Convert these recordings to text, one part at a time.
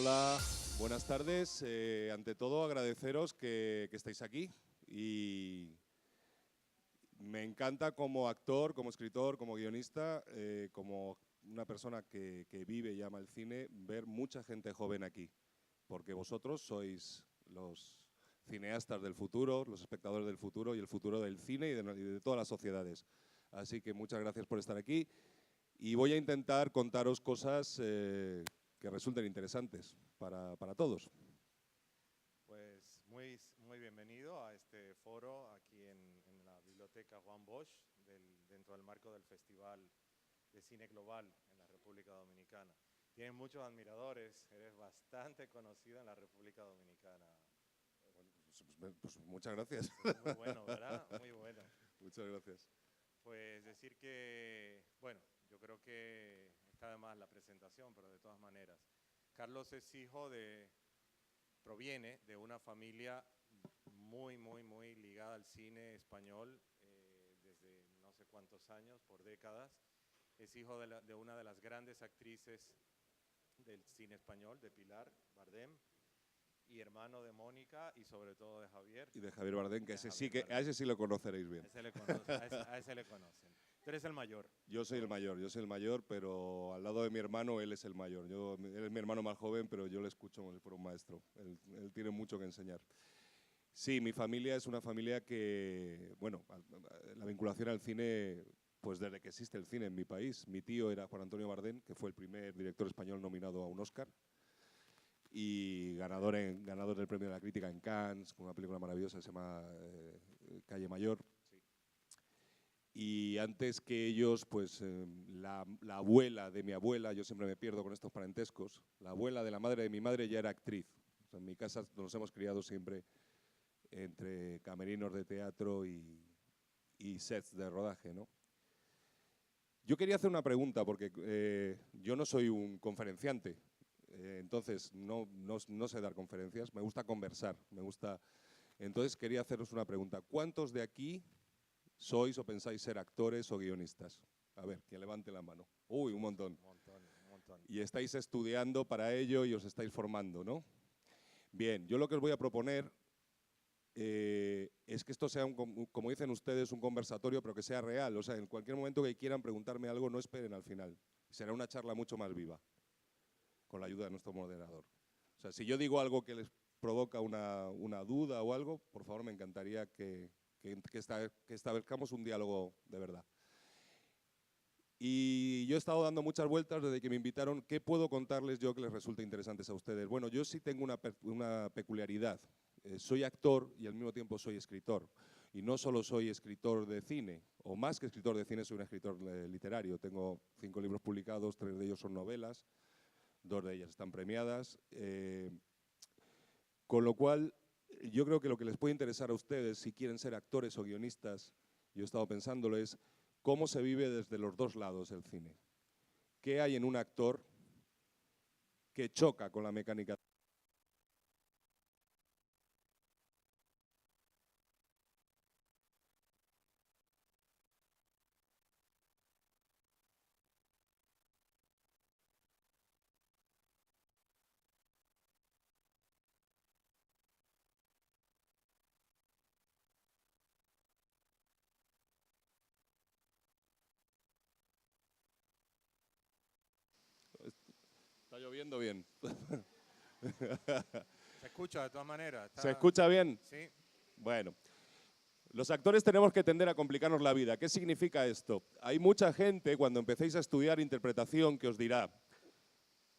Hola, buenas tardes. Ante todo, agradeceros que estéis aquí y me encanta como actor, como escritor, como guionista, como una persona que vive y ama el cine, ver mucha gente joven aquí, porque vosotros sois los cineastas del futuro, los espectadores del futuro y el futuro del cine y de todas las sociedades. Así que muchas gracias por estar aquí y voy a intentar contaros cosas que resulten interesantes para todos. Pues muy bienvenido a este foro aquí en la Biblioteca Juan Bosch, dentro del marco del Festival de Cine Global en la República Dominicana. Tienes muchos admiradores, eres bastante conocida en la República Dominicana. Bueno, pues muchas gracias. Muy bueno, ¿verdad? Muy bueno. Muchas gracias. Pues decir que, bueno, yo creo que está de más la presentación, pero de todas maneras. Carlos es proviene de una familia muy ligada al cine español desde no sé cuántos años, por décadas. Es hijo de una de las grandes actrices del cine español, de Pilar Bardem, y hermano de Mónica y sobre todo de Javier. Y de Javier Bardem, que a ese sí lo conoceréis bien. A ese le conocen. Tú eres el mayor. Yo soy el mayor, pero al lado de mi hermano él es el mayor. Él es mi hermano más joven, pero yo le escucho como si fuera un maestro. Él tiene mucho que enseñar. Sí, mi familia es una familia que, bueno, la vinculación al cine, pues desde que existe el cine en mi país. Mi tío era Juan Antonio Bardem, que fue el primer director español nominado a un Oscar y ganador del premio de la crítica en Cannes, con una película maravillosa que se llama Calle Mayor. Y antes que ellos, pues la abuela de mi abuela, yo siempre me pierdo con estos parentescos, la abuela de la madre de mi madre ya era actriz. O sea, en mi casa nos hemos criado siempre entre camerinos de teatro y sets de rodaje, ¿no? Yo quería hacer una pregunta, porque yo no soy un conferenciante, entonces no sé dar conferencias, me gusta conversar, Entonces quería haceros una pregunta. ¿Cuántos de aquí sois o pensáis ser actores o guionistas? A ver, que levante la mano. Uy, un montón. Un montón. Y estáis estudiando para ello y os estáis formando, ¿no? Bien, yo lo que os voy a proponer es que esto sea, como dicen ustedes, un conversatorio, pero que sea real. O sea, en cualquier momento que quieran preguntarme algo, no esperen al final. Será una charla mucho más viva, con la ayuda de nuestro moderador. O sea, si yo digo algo que les provoca una duda o algo, por favor, me encantaría que establezcamos un diálogo de verdad. Y yo he estado dando muchas vueltas desde que me invitaron. ¿Qué puedo contarles yo que les resulte interesantes a ustedes? Bueno, yo sí tengo una peculiaridad. Soy actor y al mismo tiempo soy escritor. Y no solo soy escritor de cine, o más que escritor de cine, soy un escritor literario. Tengo 5 libros publicados, 3 de ellos son novelas, 2 de ellas están premiadas. Con lo cual, yo creo que lo que les puede interesar a ustedes, si quieren ser actores o guionistas, yo he estado pensándolo, es cómo se vive desde los dos lados el cine. ¿Qué hay en un actor que choca con la mecánica? Está lloviendo bien. ¿Se escucha de todas maneras? ¿Se escucha bien? Sí. Bueno, los actores tenemos que tender a complicarnos la vida. ¿Qué significa esto? Hay mucha gente, cuando empecéis a estudiar interpretación, que os dirá,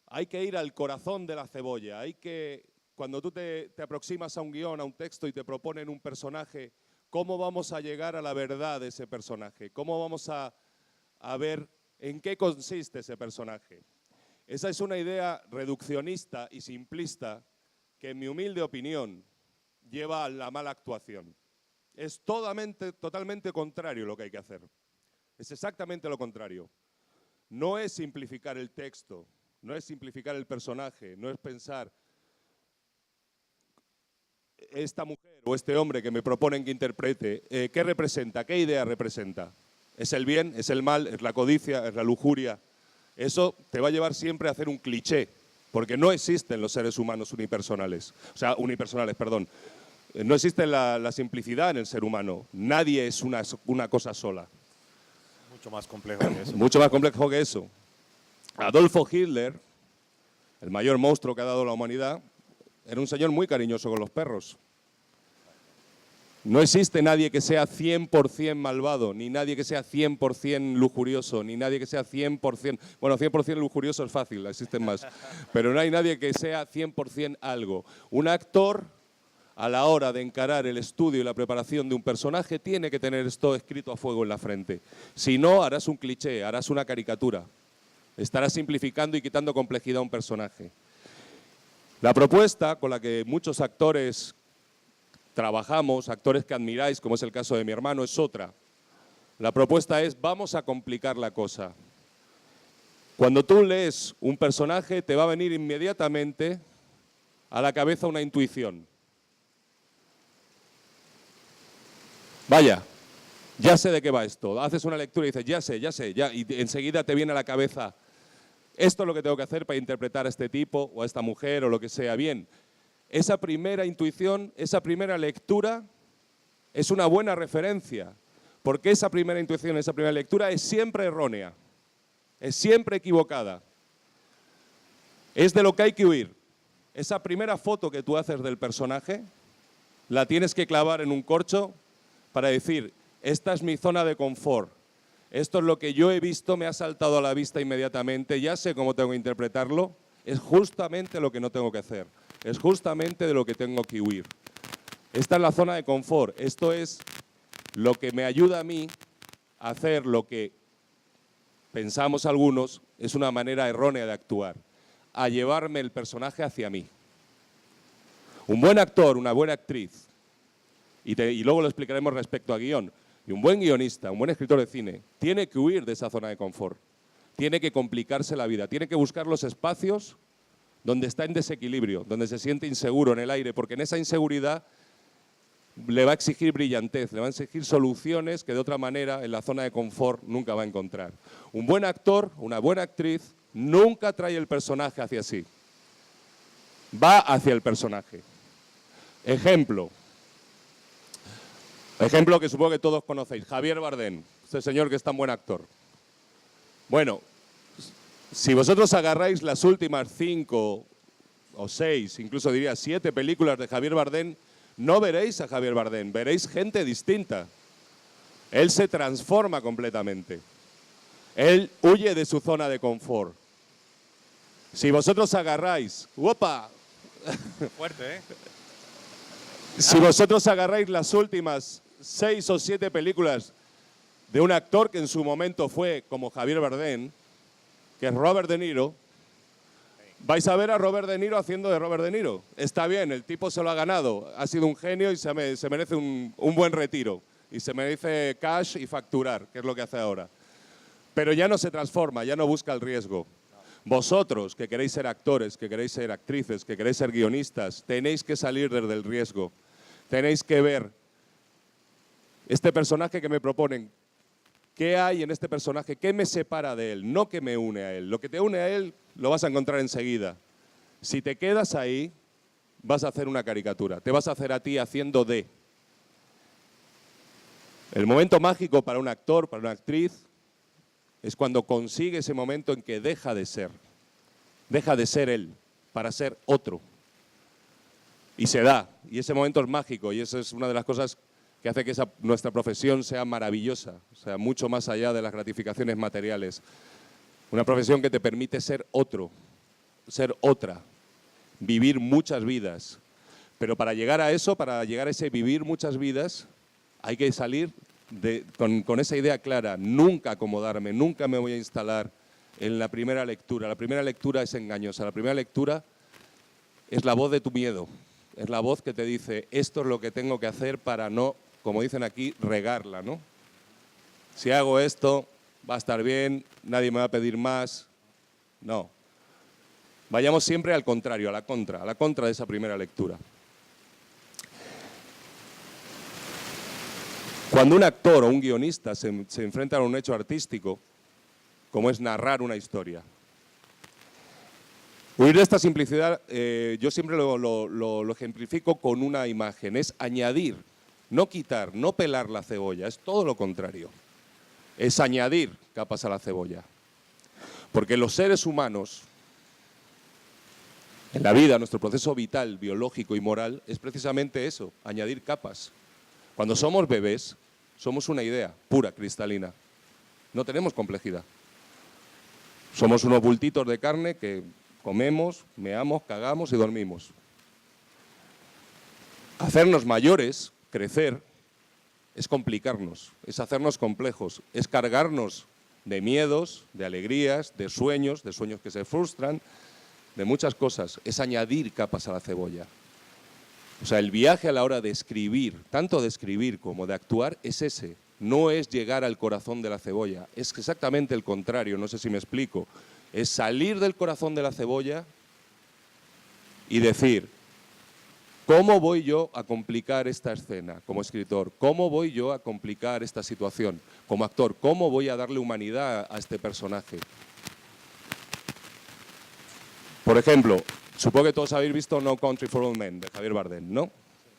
hay que ir al corazón de la cebolla, cuando tú te aproximas a un guión, a un texto y te proponen un personaje, ¿cómo vamos a llegar a la verdad de ese personaje? ¿Cómo vamos a ver en qué consiste ese personaje? Esa es una idea reduccionista y simplista que, en mi humilde opinión, lleva a la mala actuación. Es totalmente contrario lo que hay que hacer. Es exactamente lo contrario. No es simplificar el texto, no es simplificar el personaje, no es pensar esta mujer o este hombre que me proponen que interprete, ¿qué representa? ¿Qué idea representa? ¿Es el bien? ¿Es el mal? ¿Es la codicia? ¿Es la lujuria? Eso te va a llevar siempre a hacer un cliché. porque no existen los seres humanos unipersonales. O sea, unipersonales, perdón. No existe la simplicidad en el ser humano. Nadie es una cosa sola. Mucho más complejo que eso. Mucho más complejo que eso. Adolfo Hitler, el mayor monstruo que ha dado la humanidad, era un señor muy cariñoso con los perros. No existe nadie que sea 100% malvado, ni nadie que sea 100% lujurioso, ni nadie que sea 100%... Bueno, 100% lujurioso es fácil, existen más. Pero no hay nadie que sea 100% algo. Un actor, a la hora de encarar el estudio y la preparación de un personaje, tiene que tener esto escrito a fuego en la frente. Si no, harás un cliché, harás una caricatura. Estarás simplificando y quitando complejidad a un personaje. La propuesta con la que muchos actores trabajamos, actores que admiráis, como es el caso de mi hermano, es otra. La propuesta es, vamos a complicar la cosa. Cuando tú lees un personaje, te va a venir inmediatamente a la cabeza una intuición. Vaya, ya sé de qué va esto. Haces una lectura y dices, ya sé, y enseguida te viene a la cabeza, esto es lo que tengo que hacer para interpretar a este tipo o a esta mujer o lo que sea. Bien, esa primera intuición, esa primera lectura es una buena referencia, porque esa primera intuición, esa primera lectura es siempre errónea, es siempre equivocada. Es de lo que hay que huir. Esa primera foto que tú haces del personaje, la tienes que clavar en un corcho para decir, esta es mi zona de confort. Esto es lo que yo he visto, me ha saltado a la vista inmediatamente, ya sé cómo tengo que interpretarlo, es justamente lo que no tengo que hacer, es justamente de lo que tengo que huir. Esta es la zona de confort, esto es lo que me ayuda a mí a hacer lo que pensamos algunos es una manera errónea de actuar, a llevarme el personaje hacia mí. Un buen actor, una buena actriz, y luego lo explicaremos respecto a guión, y un buen guionista, un buen escritor de cine, tiene que huir de esa zona de confort. Tiene que complicarse la vida, tiene que buscar los espacios donde está en desequilibrio, donde se siente inseguro en el aire, porque en esa inseguridad le va a exigir brillantez, le va a exigir soluciones que de otra manera en la zona de confort nunca va a encontrar. Un buen actor, una buena actriz, nunca trae el personaje hacia sí. Va hacia el personaje. Ejemplo que supongo que todos conocéis, Javier Bardem, este señor que es tan buen actor. Bueno, si vosotros agarráis las últimas 5 o 6, incluso diría 7 películas de Javier Bardem, no veréis a Javier Bardem, veréis gente distinta. Él se transforma completamente. Él huye de su zona de confort. Si vosotros agarráis... ¡Opa! Fuerte, ¿eh? Si vosotros agarráis las últimas 6 o 7 películas de un actor que en su momento fue como Javier Bardem, que es Robert De Niro, vais a ver a Robert De Niro haciendo de Robert De Niro. Está bien, el tipo se lo ha ganado, ha sido un genio y se merece un buen retiro. Y se merece cash y facturar, que es lo que hace ahora. Pero ya no se transforma, ya no busca el riesgo. Vosotros, que queréis ser actores, que queréis ser actrices, que queréis ser guionistas, tenéis que salir desde el riesgo. Tenéis que ver este personaje que me proponen. ¿Qué hay en este personaje? ¿Qué me separa de él? No que me une a él. Lo que te une a él lo vas a encontrar enseguida. Si te quedas ahí, vas a hacer una caricatura. Te vas a hacer a ti haciendo de. El momento mágico para un actor, para una actriz, es cuando consigue ese momento en que deja de ser él, para ser otro. Y se da, y ese momento es mágico, y eso es una de las cosas que hace que nuestra profesión sea maravillosa, o sea, mucho más allá de las gratificaciones materiales. Una profesión que te permite ser otro, ser otra, vivir muchas vidas. Pero para llegar a eso, para llegar a ese vivir muchas vidas, hay que salir con esa idea clara, nunca acomodarme, nunca me voy a instalar en la primera lectura. La primera lectura es engañosa, la primera lectura es la voz de tu miedo, es la voz que te dice, esto es lo que tengo que hacer para no, como dicen aquí, regarla, ¿no? Si hago esto, va a estar bien, nadie me va a pedir más. No. Vayamos siempre al contrario, a la contra de esa primera lectura. Cuando un actor o un guionista se enfrenta a un hecho artístico, como es narrar una historia, Huir de esta simplicidad, yo siempre lo ejemplifico con una imagen, es añadir, no quitar, no pelar la cebolla, es todo lo contrario. Es añadir capas a la cebolla. Porque los seres humanos, en la vida, nuestro proceso vital, biológico y moral, es precisamente eso, añadir capas. Cuando somos bebés, somos una idea pura, cristalina. No tenemos complejidad. Somos unos bultitos de carne que comemos, meamos, cagamos y dormimos. Hacernos mayores, crecer, es complicarnos, es hacernos complejos, es cargarnos de miedos, de alegrías, de sueños que se frustran, de muchas cosas. Es añadir capas a la cebolla. O sea, el viaje a la hora de escribir, tanto de escribir como de actuar, es ese. No es llegar al corazón de la cebolla, es exactamente el contrario, no sé si me explico. Es salir del corazón de la cebolla y decir, ¿cómo voy yo a complicar esta escena como escritor? ¿Cómo voy yo a complicar esta situación como actor? ¿Cómo voy a darle humanidad a este personaje? Por ejemplo, supongo que todos habéis visto No Country for Old Men, de Javier Bardem, ¿no?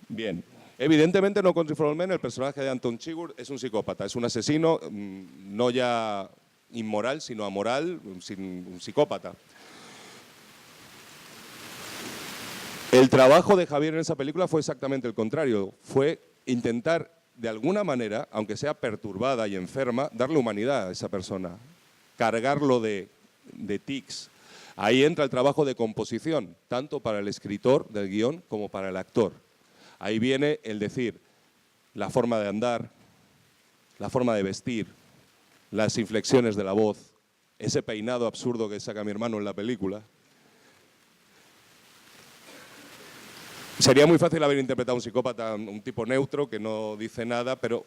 Bien. Evidentemente, No Country for Old Men, el personaje de Anton Chigurh es un psicópata, es un asesino, no ya inmoral, sino amoral, un psicópata. El trabajo de Javier en esa película fue exactamente el contrario, fue intentar, de alguna manera, aunque sea perturbada y enferma, darle humanidad a esa persona, cargarlo de tics. Ahí entra el trabajo de composición, tanto para el escritor del guión como para el actor. Ahí viene el decir, la forma de andar, la forma de vestir, las inflexiones de la voz, ese peinado absurdo que saca mi hermano en la película. Sería muy fácil haber interpretado a un psicópata, un tipo neutro que no dice nada, pero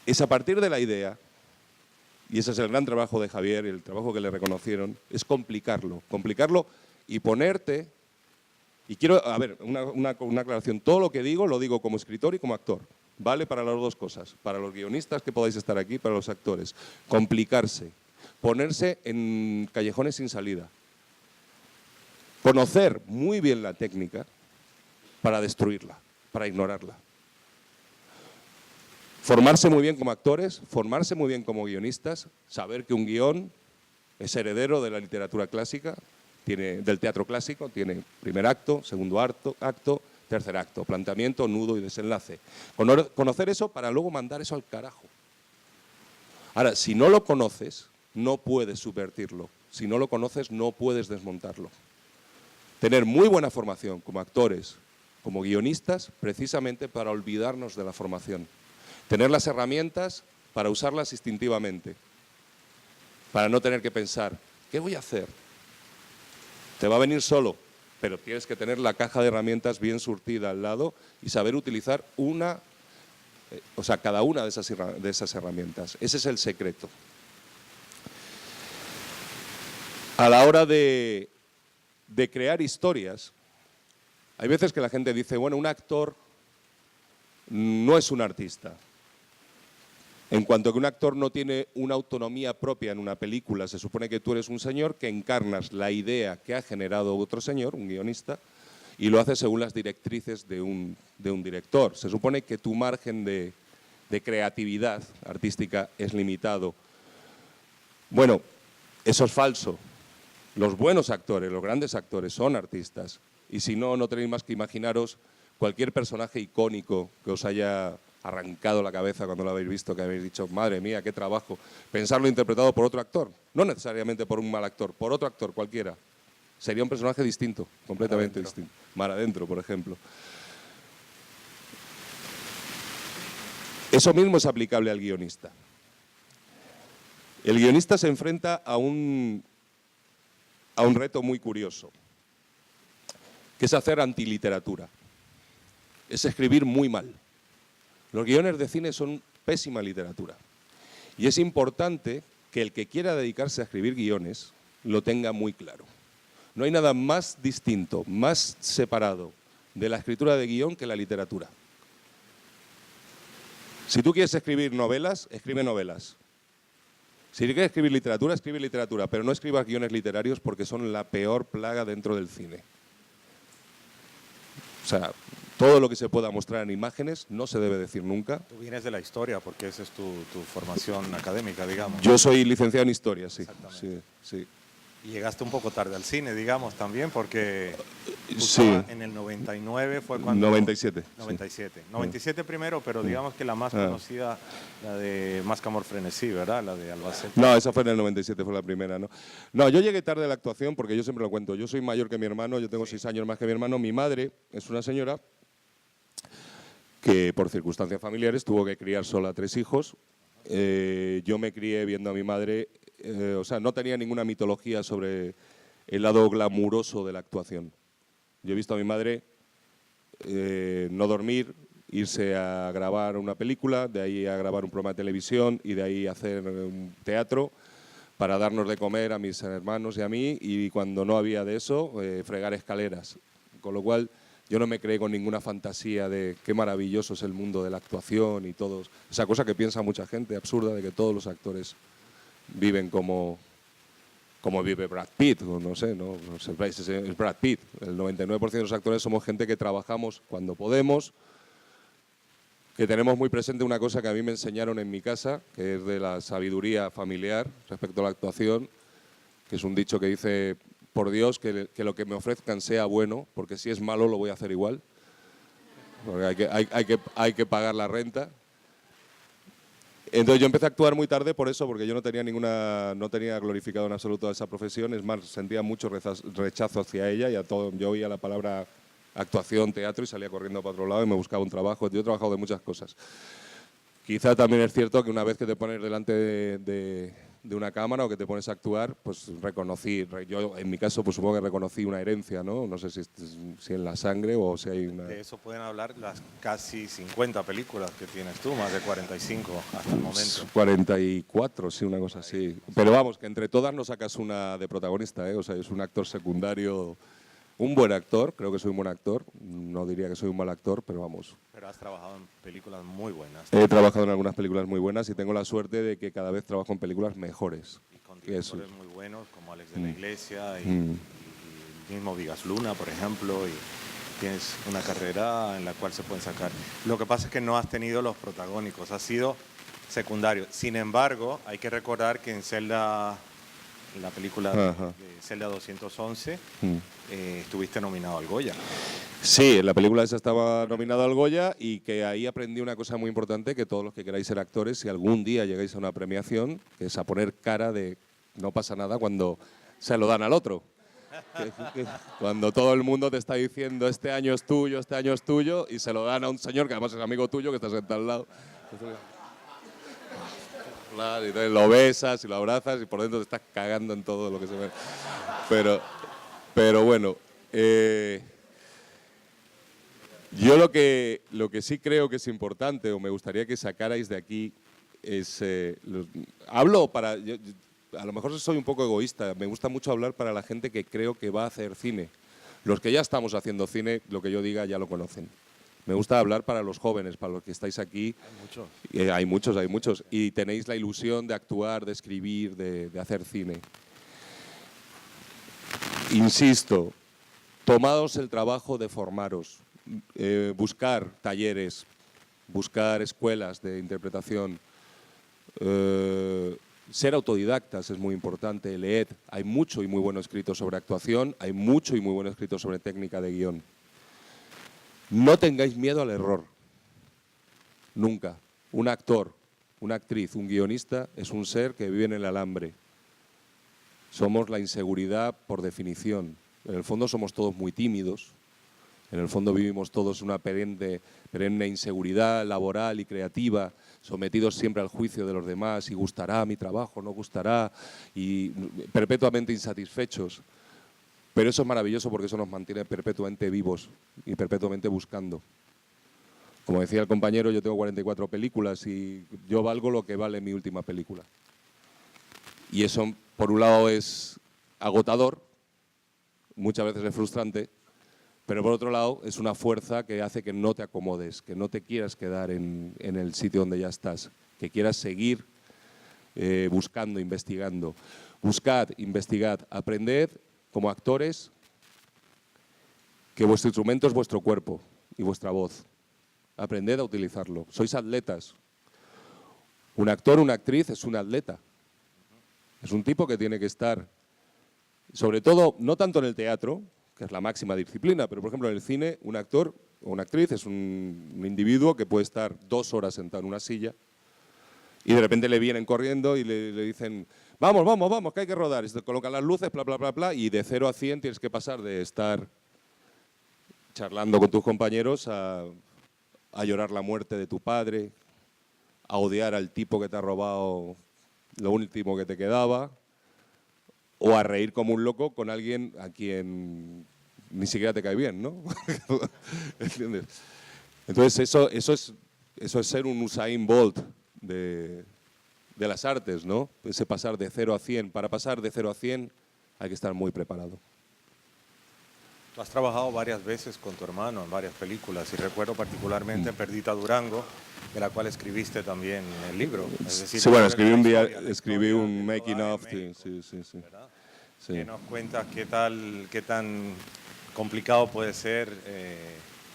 es a partir de la idea, y ese es el gran trabajo de Javier, el trabajo que le reconocieron, es complicarlo y ponerte. Y quiero, a ver, una aclaración. Todo lo que digo, lo digo como escritor y como actor. Vale para las dos cosas. Para los guionistas que podáis estar aquí, para los actores. Complicarse. Ponerse en callejones sin salida. Conocer muy bien la técnica para destruirla, para ignorarla. Formarse muy bien como actores, formarse muy bien como guionistas, saber que un guión es heredero de la literatura clásica, del teatro clásico, tiene primer acto, segundo acto, tercer acto, planteamiento, nudo y desenlace. Conocer eso para luego mandar eso al carajo. Ahora, si no lo conoces, no puedes subvertirlo. Si no lo conoces, no puedes desmontarlo. Tener muy buena formación como actores, como guionistas, precisamente para olvidarnos de la formación. Tener las herramientas para usarlas instintivamente, para no tener que pensar, ¿qué voy a hacer? Te va a venir solo, pero tienes que tener la caja de herramientas bien surtida al lado y saber utilizar cada una de esas herramientas. Ese es el secreto. A la hora de crear historias, hay veces que la gente dice, bueno, un actor no es un artista. En cuanto que un actor no tiene una autonomía propia en una película, se supone que tú eres un señor que encarnas la idea que ha generado otro señor, un guionista, y lo hace según las directrices de un director. Se supone que tu margen de creatividad artística es limitado. Bueno, eso es falso. Los buenos actores, los grandes actores son artistas. Y si no, no tenéis más que imaginaros cualquier personaje icónico que os haya arrancado la cabeza cuando lo habéis visto, que habéis dicho, madre mía, qué trabajo. Pensarlo interpretado por otro actor, no necesariamente por un mal actor, por otro actor cualquiera. Sería un personaje distinto, completamente distinto. Mar Adentro, por ejemplo. Eso mismo es aplicable al guionista. El guionista se enfrenta a un reto muy curioso, que es hacer antiliteratura. Es escribir muy mal. Los guiones de cine son pésima literatura. Y es importante que el que quiera dedicarse a escribir guiones lo tenga muy claro. No hay nada más distinto, más separado de la escritura de guión que la literatura. Si tú quieres escribir novelas, escribe novelas. Si quieres escribe literatura, pero no escribas guiones literarios porque son la peor plaga dentro del cine. O sea, todo lo que se pueda mostrar en imágenes no se debe decir nunca. Tú vienes de la historia porque esa es tu formación académica, digamos. Yo soy licenciado en historia, sí. Exactamente. Sí. Y llegaste un poco tarde al cine, digamos, también, porque Sí. en el 99 fue cuando... 97. 97. 97 primero, pero digamos que la más conocida, la de Más que amor frenesí, ¿verdad? La de Albacete. No, esa fue en el 97, fue la primera, ¿no? No, yo llegué tarde a la actuación porque yo siempre lo cuento. Yo soy mayor que mi hermano, yo tengo 6 años más que mi hermano. Mi madre es una señora que por circunstancias familiares tuvo que criar sola 3 hijos. Yo me crié viendo a mi madre, o sea, no tenía ninguna mitología sobre el lado glamuroso de la actuación. Yo he visto a mi madre no dormir, irse a grabar una película, de ahí a grabar un programa de televisión y de ahí a hacer un teatro para darnos de comer a mis hermanos y a mí, y cuando no había de eso, fregar escaleras. Con lo cual, yo no me creé con ninguna fantasía de qué maravilloso es el mundo de la actuación y todos. Esa cosa que piensa mucha gente, absurda, de que todos los actores viven como vive Brad Pitt, o no sé, ¿no? Es Brad Pitt. El 99% de los actores somos gente que trabajamos cuando podemos, que tenemos muy presente una cosa que a mí me enseñaron en mi casa, que es de la sabiduría familiar respecto a la actuación, que es un dicho que dice: por Dios, que lo que me ofrezcan sea bueno, porque si es malo lo voy a hacer igual, porque hay que pagar la renta. Entonces yo empecé a actuar muy tarde por eso, porque yo no tenía glorificado en absoluto esa profesión. Es más, sentía mucho rechazo hacia ella, y yo oía la palabra actuación, teatro, y salía corriendo para otro lado y me buscaba un trabajo. Yo he trabajado de muchas cosas. Quizá también es cierto que una vez que te pones delante de una cámara o que te pones a actuar, pues yo en mi caso pues supongo que reconocí una herencia, ¿no? No sé si en la sangre o si hay una... De eso pueden hablar las casi 50 películas que tienes tú, más de 45 hasta el momento. 44, sí, una cosa así. Pero vamos, que entre todas no sacas una de protagonista, ¿eh? O sea, es un actor secundario, un buen actor, creo que soy un buen actor. No diría que soy un mal actor, pero vamos. Pero has trabajado en películas muy buenas. He trabajado en algunas películas muy buenas y tengo la suerte de que cada vez trabajo en películas mejores. Y con directores muy buenos, como Alex de la Iglesia y el mismo Vigas Luna, por ejemplo. Y tienes una carrera en la cual se pueden sacar. Lo que pasa es que no has tenido los protagónicos, has sido secundario. Sin embargo, hay que recordar que en Celda, en la película de Celda 211, estuviste nominado al Goya. Sí, en la película esa estaba nominado al Goya, y que ahí aprendí una cosa muy importante, que todos los que queráis ser actores, si algún día llegáis a una premiación, que es a poner cara de no pasa nada cuando se lo dan al otro. Cuando todo el mundo te está diciendo este año es tuyo, y se lo dan a un señor que además es amigo tuyo, que está sentado al lado. Y entonces lo besas y lo abrazas y por dentro te estás cagando en todo lo que se ve. Pero bueno, yo lo que sí creo que es importante, o me gustaría que sacarais de aquí, es... hablo para... a lo mejor soy un poco egoísta, me gusta mucho hablar para la gente que creo que va a hacer cine. Los que ya estamos haciendo cine, lo que yo diga ya lo conocen. Me gusta hablar para los jóvenes, para los que estáis aquí. Hay muchos. Y tenéis la ilusión de actuar, de escribir, de hacer cine. Insisto, tomaos el trabajo de formaros, buscar talleres, buscar escuelas de interpretación, ser autodidactas es muy importante, leed. Hay mucho y muy bueno escrito sobre actuación, hay mucho y muy bueno escrito sobre técnica de guión. No tengáis miedo al error, nunca. Un actor, una actriz, un guionista es un ser que vive en el alambre. Somos la inseguridad por definición. En el fondo somos todos muy tímidos, en el fondo vivimos todos una perenne inseguridad laboral y creativa, sometidos siempre al juicio de los demás, y gustará mi trabajo, no gustará, y perpetuamente insatisfechos. Pero eso es maravilloso porque eso nos mantiene perpetuamente vivos y perpetuamente buscando. Como decía el compañero, yo tengo 44 películas y yo valgo lo que vale mi última película. Y eso, por un lado, es agotador, muchas veces es frustrante, pero por otro lado es una fuerza que hace que no te acomodes, que no te quieras quedar en el sitio donde ya estás, que quieras seguir buscando, investigando. Buscad, investigad, aprended como actores que vuestro instrumento es vuestro cuerpo y vuestra voz. Aprended a utilizarlo. Sois atletas. Un actor, una actriz es un atleta. Es un tipo que tiene que estar, sobre todo, no tanto en el teatro, que es la máxima disciplina, pero por ejemplo en el cine, un actor o una actriz es un individuo que puede estar 2 horas sentado en una silla y de repente le vienen corriendo y le dicen, vamos, vamos, vamos, que hay que rodar. Y se te colocan las luces, bla, bla, bla, bla, y de 0 a 100 tienes que pasar de estar charlando con tus compañeros a llorar la muerte de tu padre, a odiar al tipo que te ha robado lo último que te quedaba, o a reír como un loco con alguien a quien ni siquiera te cae bien, ¿no? ¿Entiendes? Entonces eso es ser un Usain Bolt de las artes, ¿no? Ese pasar de 0 a 100. Para pasar de 0 a 100 hay que estar muy preparado. Tú has trabajado varias veces con tu hermano en varias películas y recuerdo particularmente Perdita Durango, de la cual escribiste también el libro. Es decir, sí, bueno, escribí un making of, sí. Sí. Que nos cuentas qué tan complicado puede ser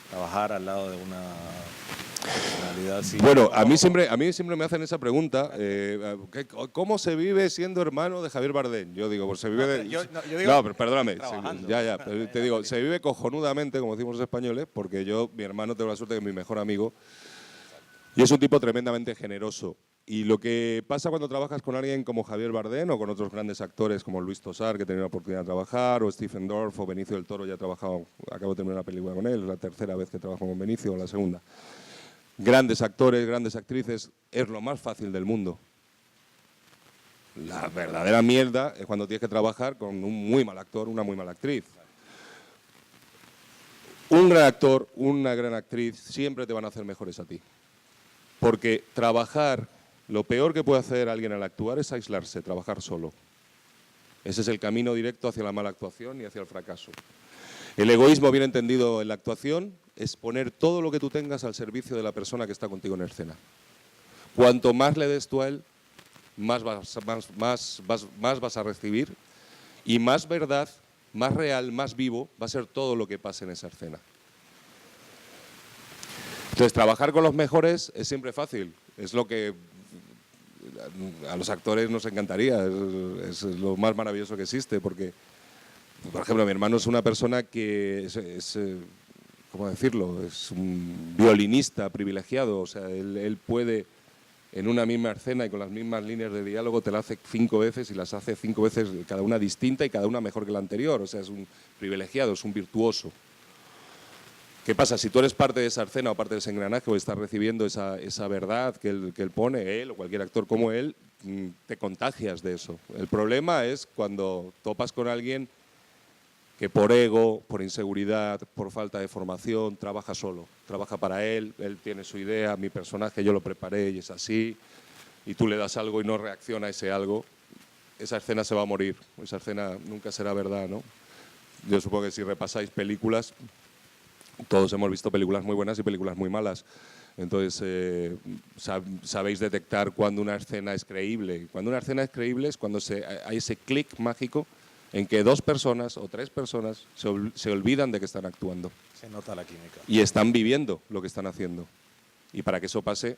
trabajar al lado de una personalidad así. Bueno, a mí siempre me hacen esa pregunta, ¿cómo se vive siendo hermano de Javier Bardem? Yo digo, pues se vive de... No, pero perdóname, te digo, se vive cojonudamente, como decimos los españoles, porque mi hermano, tengo la suerte de que es mi mejor amigo, y es un tipo tremendamente generoso. Y lo que pasa cuando trabajas con alguien como Javier Bardem o con otros grandes actores como Luis Tosar, que he tenido la oportunidad de trabajar, o Stephen Dorff o Benicio del Toro, ya he trabajado, acabo de terminar una película con él, es la tercera vez que trabajo con Benicio, o la segunda. Grandes actores, grandes actrices, es lo más fácil del mundo. La verdadera mierda es cuando tienes que trabajar con un muy mal actor, una muy mala actriz. Un gran actor, una gran actriz, siempre te van a hacer mejores a ti. Porque trabajar, lo peor que puede hacer alguien al actuar es aislarse, trabajar solo. Ese es el camino directo hacia la mala actuación y hacia el fracaso. El egoísmo bien entendido en la actuación es poner todo lo que tú tengas al servicio de la persona que está contigo en escena. Cuanto más le des tú a él, más vas a recibir y más verdad, más real, más vivo va a ser todo lo que pase en esa escena. Entonces, trabajar con los mejores es siempre fácil. Es lo que a los actores nos encantaría. Es lo más maravilloso que existe. Porque, por ejemplo, mi hermano es una persona que ¿cómo decirlo? Es un violinista privilegiado. O sea, él puede, en una misma escena y con las mismas líneas de diálogo, te la hace 5 veces y las hace 5 veces, cada una distinta y cada una mejor que la anterior. O sea, es un privilegiado, es un virtuoso. ¿Qué pasa? Si tú eres parte de esa escena o parte de ese engranaje o estás recibiendo esa verdad que él pone, él o cualquier actor como él, te contagias de eso. El problema es cuando topas con alguien que por ego, por inseguridad, por falta de formación, trabaja solo. Trabaja para él tiene su idea, mi personaje yo lo preparé y es así, y tú le das algo y no reacciona a ese algo, esa escena se va a morir, esa escena nunca será verdad, ¿no? Yo supongo que si repasáis películas, todos hemos visto películas muy buenas y películas muy malas. Entonces, sabéis detectar cuando una escena es creíble. Cuando una escena es creíble es cuando hay ese clic mágico en que 2 personas o 3 personas se olvidan de que están actuando. Se nota la química. Y están viviendo lo que están haciendo. Y para que eso pase,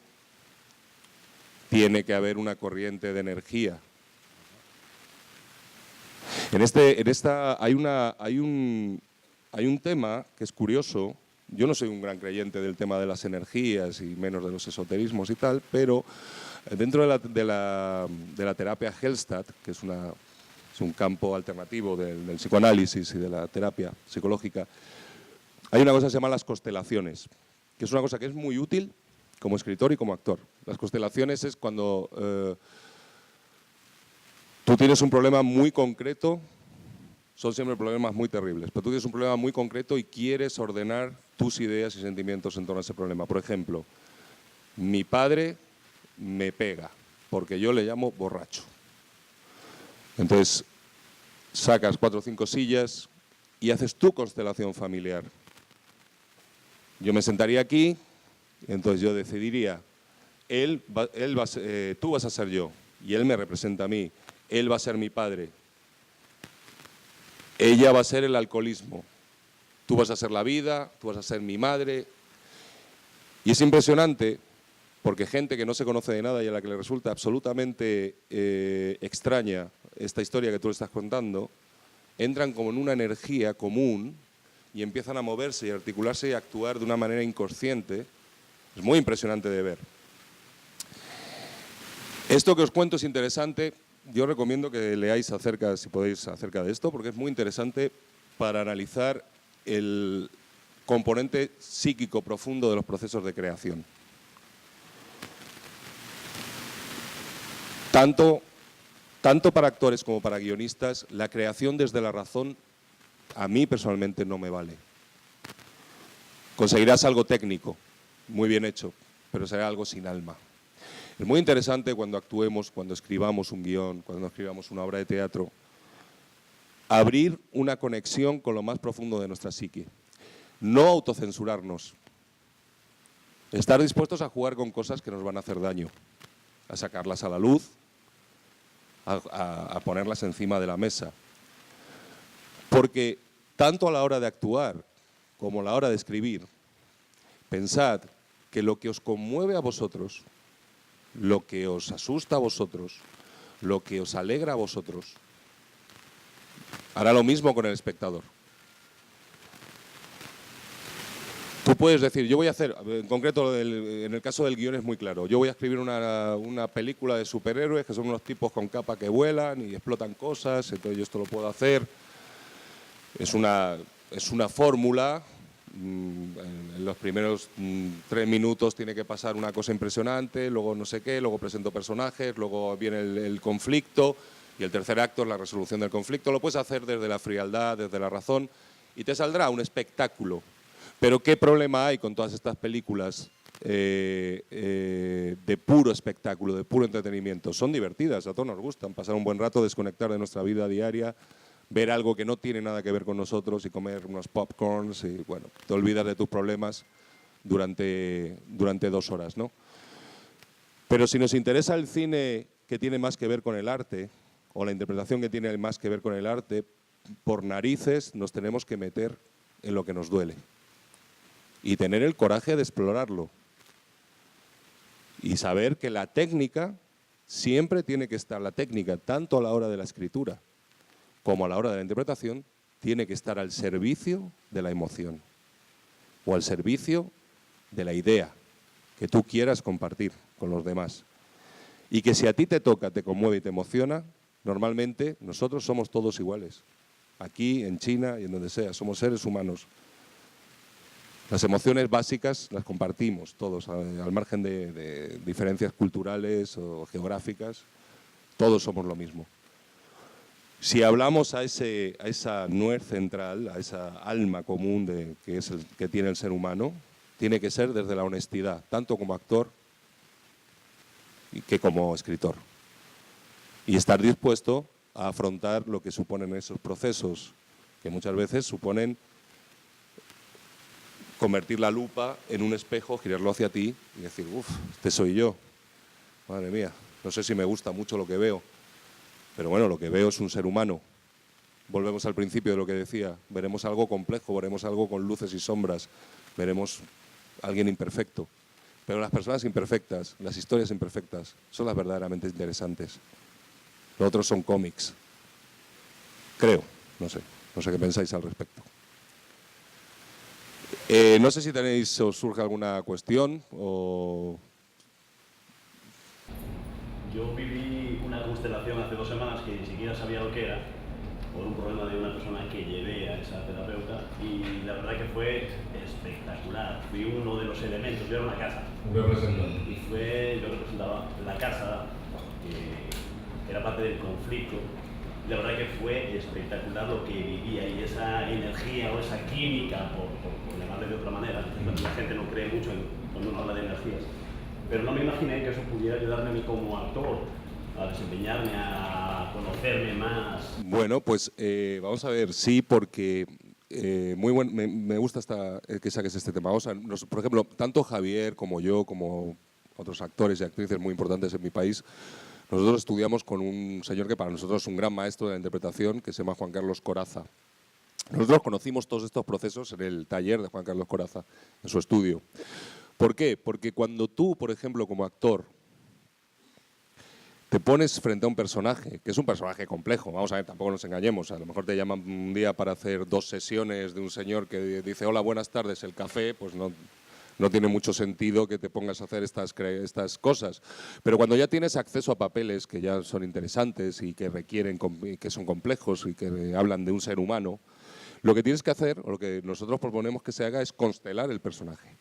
tiene que haber una corriente de energía. Hay un tema que es curioso. Yo no soy un gran creyente del tema de las energías y menos de los esoterismos y tal, pero dentro de la terapia Hellstatt, que es un campo alternativo del psicoanálisis y de la terapia psicológica, hay una cosa que se llama las constelaciones, que es una cosa que es muy útil como escritor y como actor. Las constelaciones es cuando tú tienes un problema muy concreto. Son siempre problemas muy terribles, pero tú tienes un problema muy concreto y quieres ordenar tus ideas y sentimientos en torno a ese problema. Por ejemplo, mi padre me pega porque yo le llamo borracho. Entonces, sacas 4 o 5 sillas y haces tu constelación familiar. Yo me sentaría aquí, y entonces yo decidiría, tú vas a ser yo, y él me representa a mí. Él va a ser mi padre. Ella va a ser el alcoholismo. Tú vas a ser la vida, tú vas a ser mi madre. Y es impresionante porque gente que no se conoce de nada y a la que le resulta absolutamente extraña esta historia que tú le estás contando, entran como en una energía común y empiezan a moverse y articularse y a actuar de una manera inconsciente. Es muy impresionante de ver. Esto que os cuento es interesante. Yo recomiendo que leáis acerca, si podéis, acerca de esto, porque es muy interesante para analizar el componente psíquico profundo de los procesos de creación. Tanto para actores como para guionistas, la creación desde la razón a mí personalmente no me vale. Conseguirás algo técnico, muy bien hecho, pero será algo sin alma. Es muy interesante cuando actuemos, cuando escribamos un guión, cuando escribamos una obra de teatro, abrir una conexión con lo más profundo de nuestra psique. No autocensurarnos. Estar dispuestos a jugar con cosas que nos van a hacer daño, a sacarlas a la luz, a ponerlas encima de la mesa. Porque tanto a la hora de actuar como a la hora de escribir, pensad que lo que os conmueve a vosotros, lo que os asusta a vosotros, lo que os alegra a vosotros, hará lo mismo con el espectador. Tú puedes decir, yo voy a hacer, en concreto en el caso del guión es muy claro, yo voy a escribir una película de superhéroes que son unos tipos con capa que vuelan y explotan cosas, entonces yo esto lo puedo hacer. Es una fórmula. En los primeros 3 minutos tiene que pasar una cosa impresionante, luego no sé qué, luego presento personajes, luego viene el conflicto y el tercer acto es la resolución del conflicto. Lo puedes hacer desde la frialdad, desde la razón y te saldrá un espectáculo. Pero ¿qué problema hay con todas estas películas de puro espectáculo, de puro entretenimiento? Son divertidas, a todos nos gustan, pasar un buen rato, desconectar de nuestra vida diaria, ver algo que no tiene nada que ver con nosotros y comer unos popcorns y, bueno, te olvidas de tus problemas durante 2 horas, ¿no? Pero si nos interesa el cine que tiene más que ver con el arte o la interpretación que tiene más que ver con el arte, por narices nos tenemos que meter en lo que nos duele y tener el coraje de explorarlo y saber que la técnica siempre tiene que estar, la técnica tanto a la hora de la escritura como a la hora de la interpretación, tiene que estar al servicio de la emoción o al servicio de la idea que tú quieras compartir con los demás. Y que si a ti te toca, te conmueve y te emociona, normalmente nosotros somos todos iguales. Aquí, en China y en donde sea, somos seres humanos. Las emociones básicas las compartimos todos, al margen de diferencias culturales o geográficas, todos somos lo mismo. Si hablamos a esa nuez central, a esa alma común que tiene el ser humano, tiene que ser desde la honestidad, tanto como actor que como escritor. Y estar dispuesto a afrontar lo que suponen esos procesos, que muchas veces suponen convertir la lupa en un espejo, girarlo hacia ti y decir, uff, este soy yo. Madre mía, no sé si me gusta mucho lo que veo. Pero bueno, lo que veo es un ser humano. Volvemos al principio de lo que decía. Veremos algo complejo, veremos algo con luces y sombras, veremos a alguien imperfecto. Pero las personas imperfectas, las historias imperfectas, son las verdaderamente interesantes. Los otros son cómics. Creo, no sé qué pensáis al respecto. No sé si os surge alguna cuestión o... Yo viví una constelación hace 2 semanas que ni siquiera sabía lo que era, por un problema de una persona que llevé a esa terapeuta, y la verdad que fue espectacular. Fui uno de los elementos, yo era una casa. Un representante. Y yo representaba la casa, que era parte del conflicto. Y la verdad que fue espectacular lo que vivía y esa energía o esa química, por llamarle de otra manera. La gente no cree mucho cuando uno habla de energías. Pero no me imaginé que eso pudiera ayudarme a mí como actor, a desempeñarme, a conocerme más. Bueno, pues vamos a ver, sí, porque me gusta que saques este tema. Vamos a, por ejemplo, tanto Javier como yo, como otros actores y actrices muy importantes en mi país, Nosotros estudiamos con un señor que para nosotros es un gran maestro de la interpretación, que se llama Juan Carlos Corazza. Nosotros conocimos todos estos procesos en el taller de Juan Carlos Corazza, en su estudio. ¿Por qué? Porque cuando tú, por ejemplo, como actor, te pones frente a un personaje, que es un personaje complejo, vamos a ver, tampoco nos engañemos, a lo mejor te llaman un día para hacer 2 sesiones de un señor que dice hola, buenas tardes, el café, pues no tiene mucho sentido que te pongas a hacer estas cosas. Pero cuando ya tienes acceso a papeles que ya son interesantes y que requieren, que son complejos y que hablan de un ser humano, lo que tienes que hacer, o lo que nosotros proponemos que se haga, es constelar el personaje.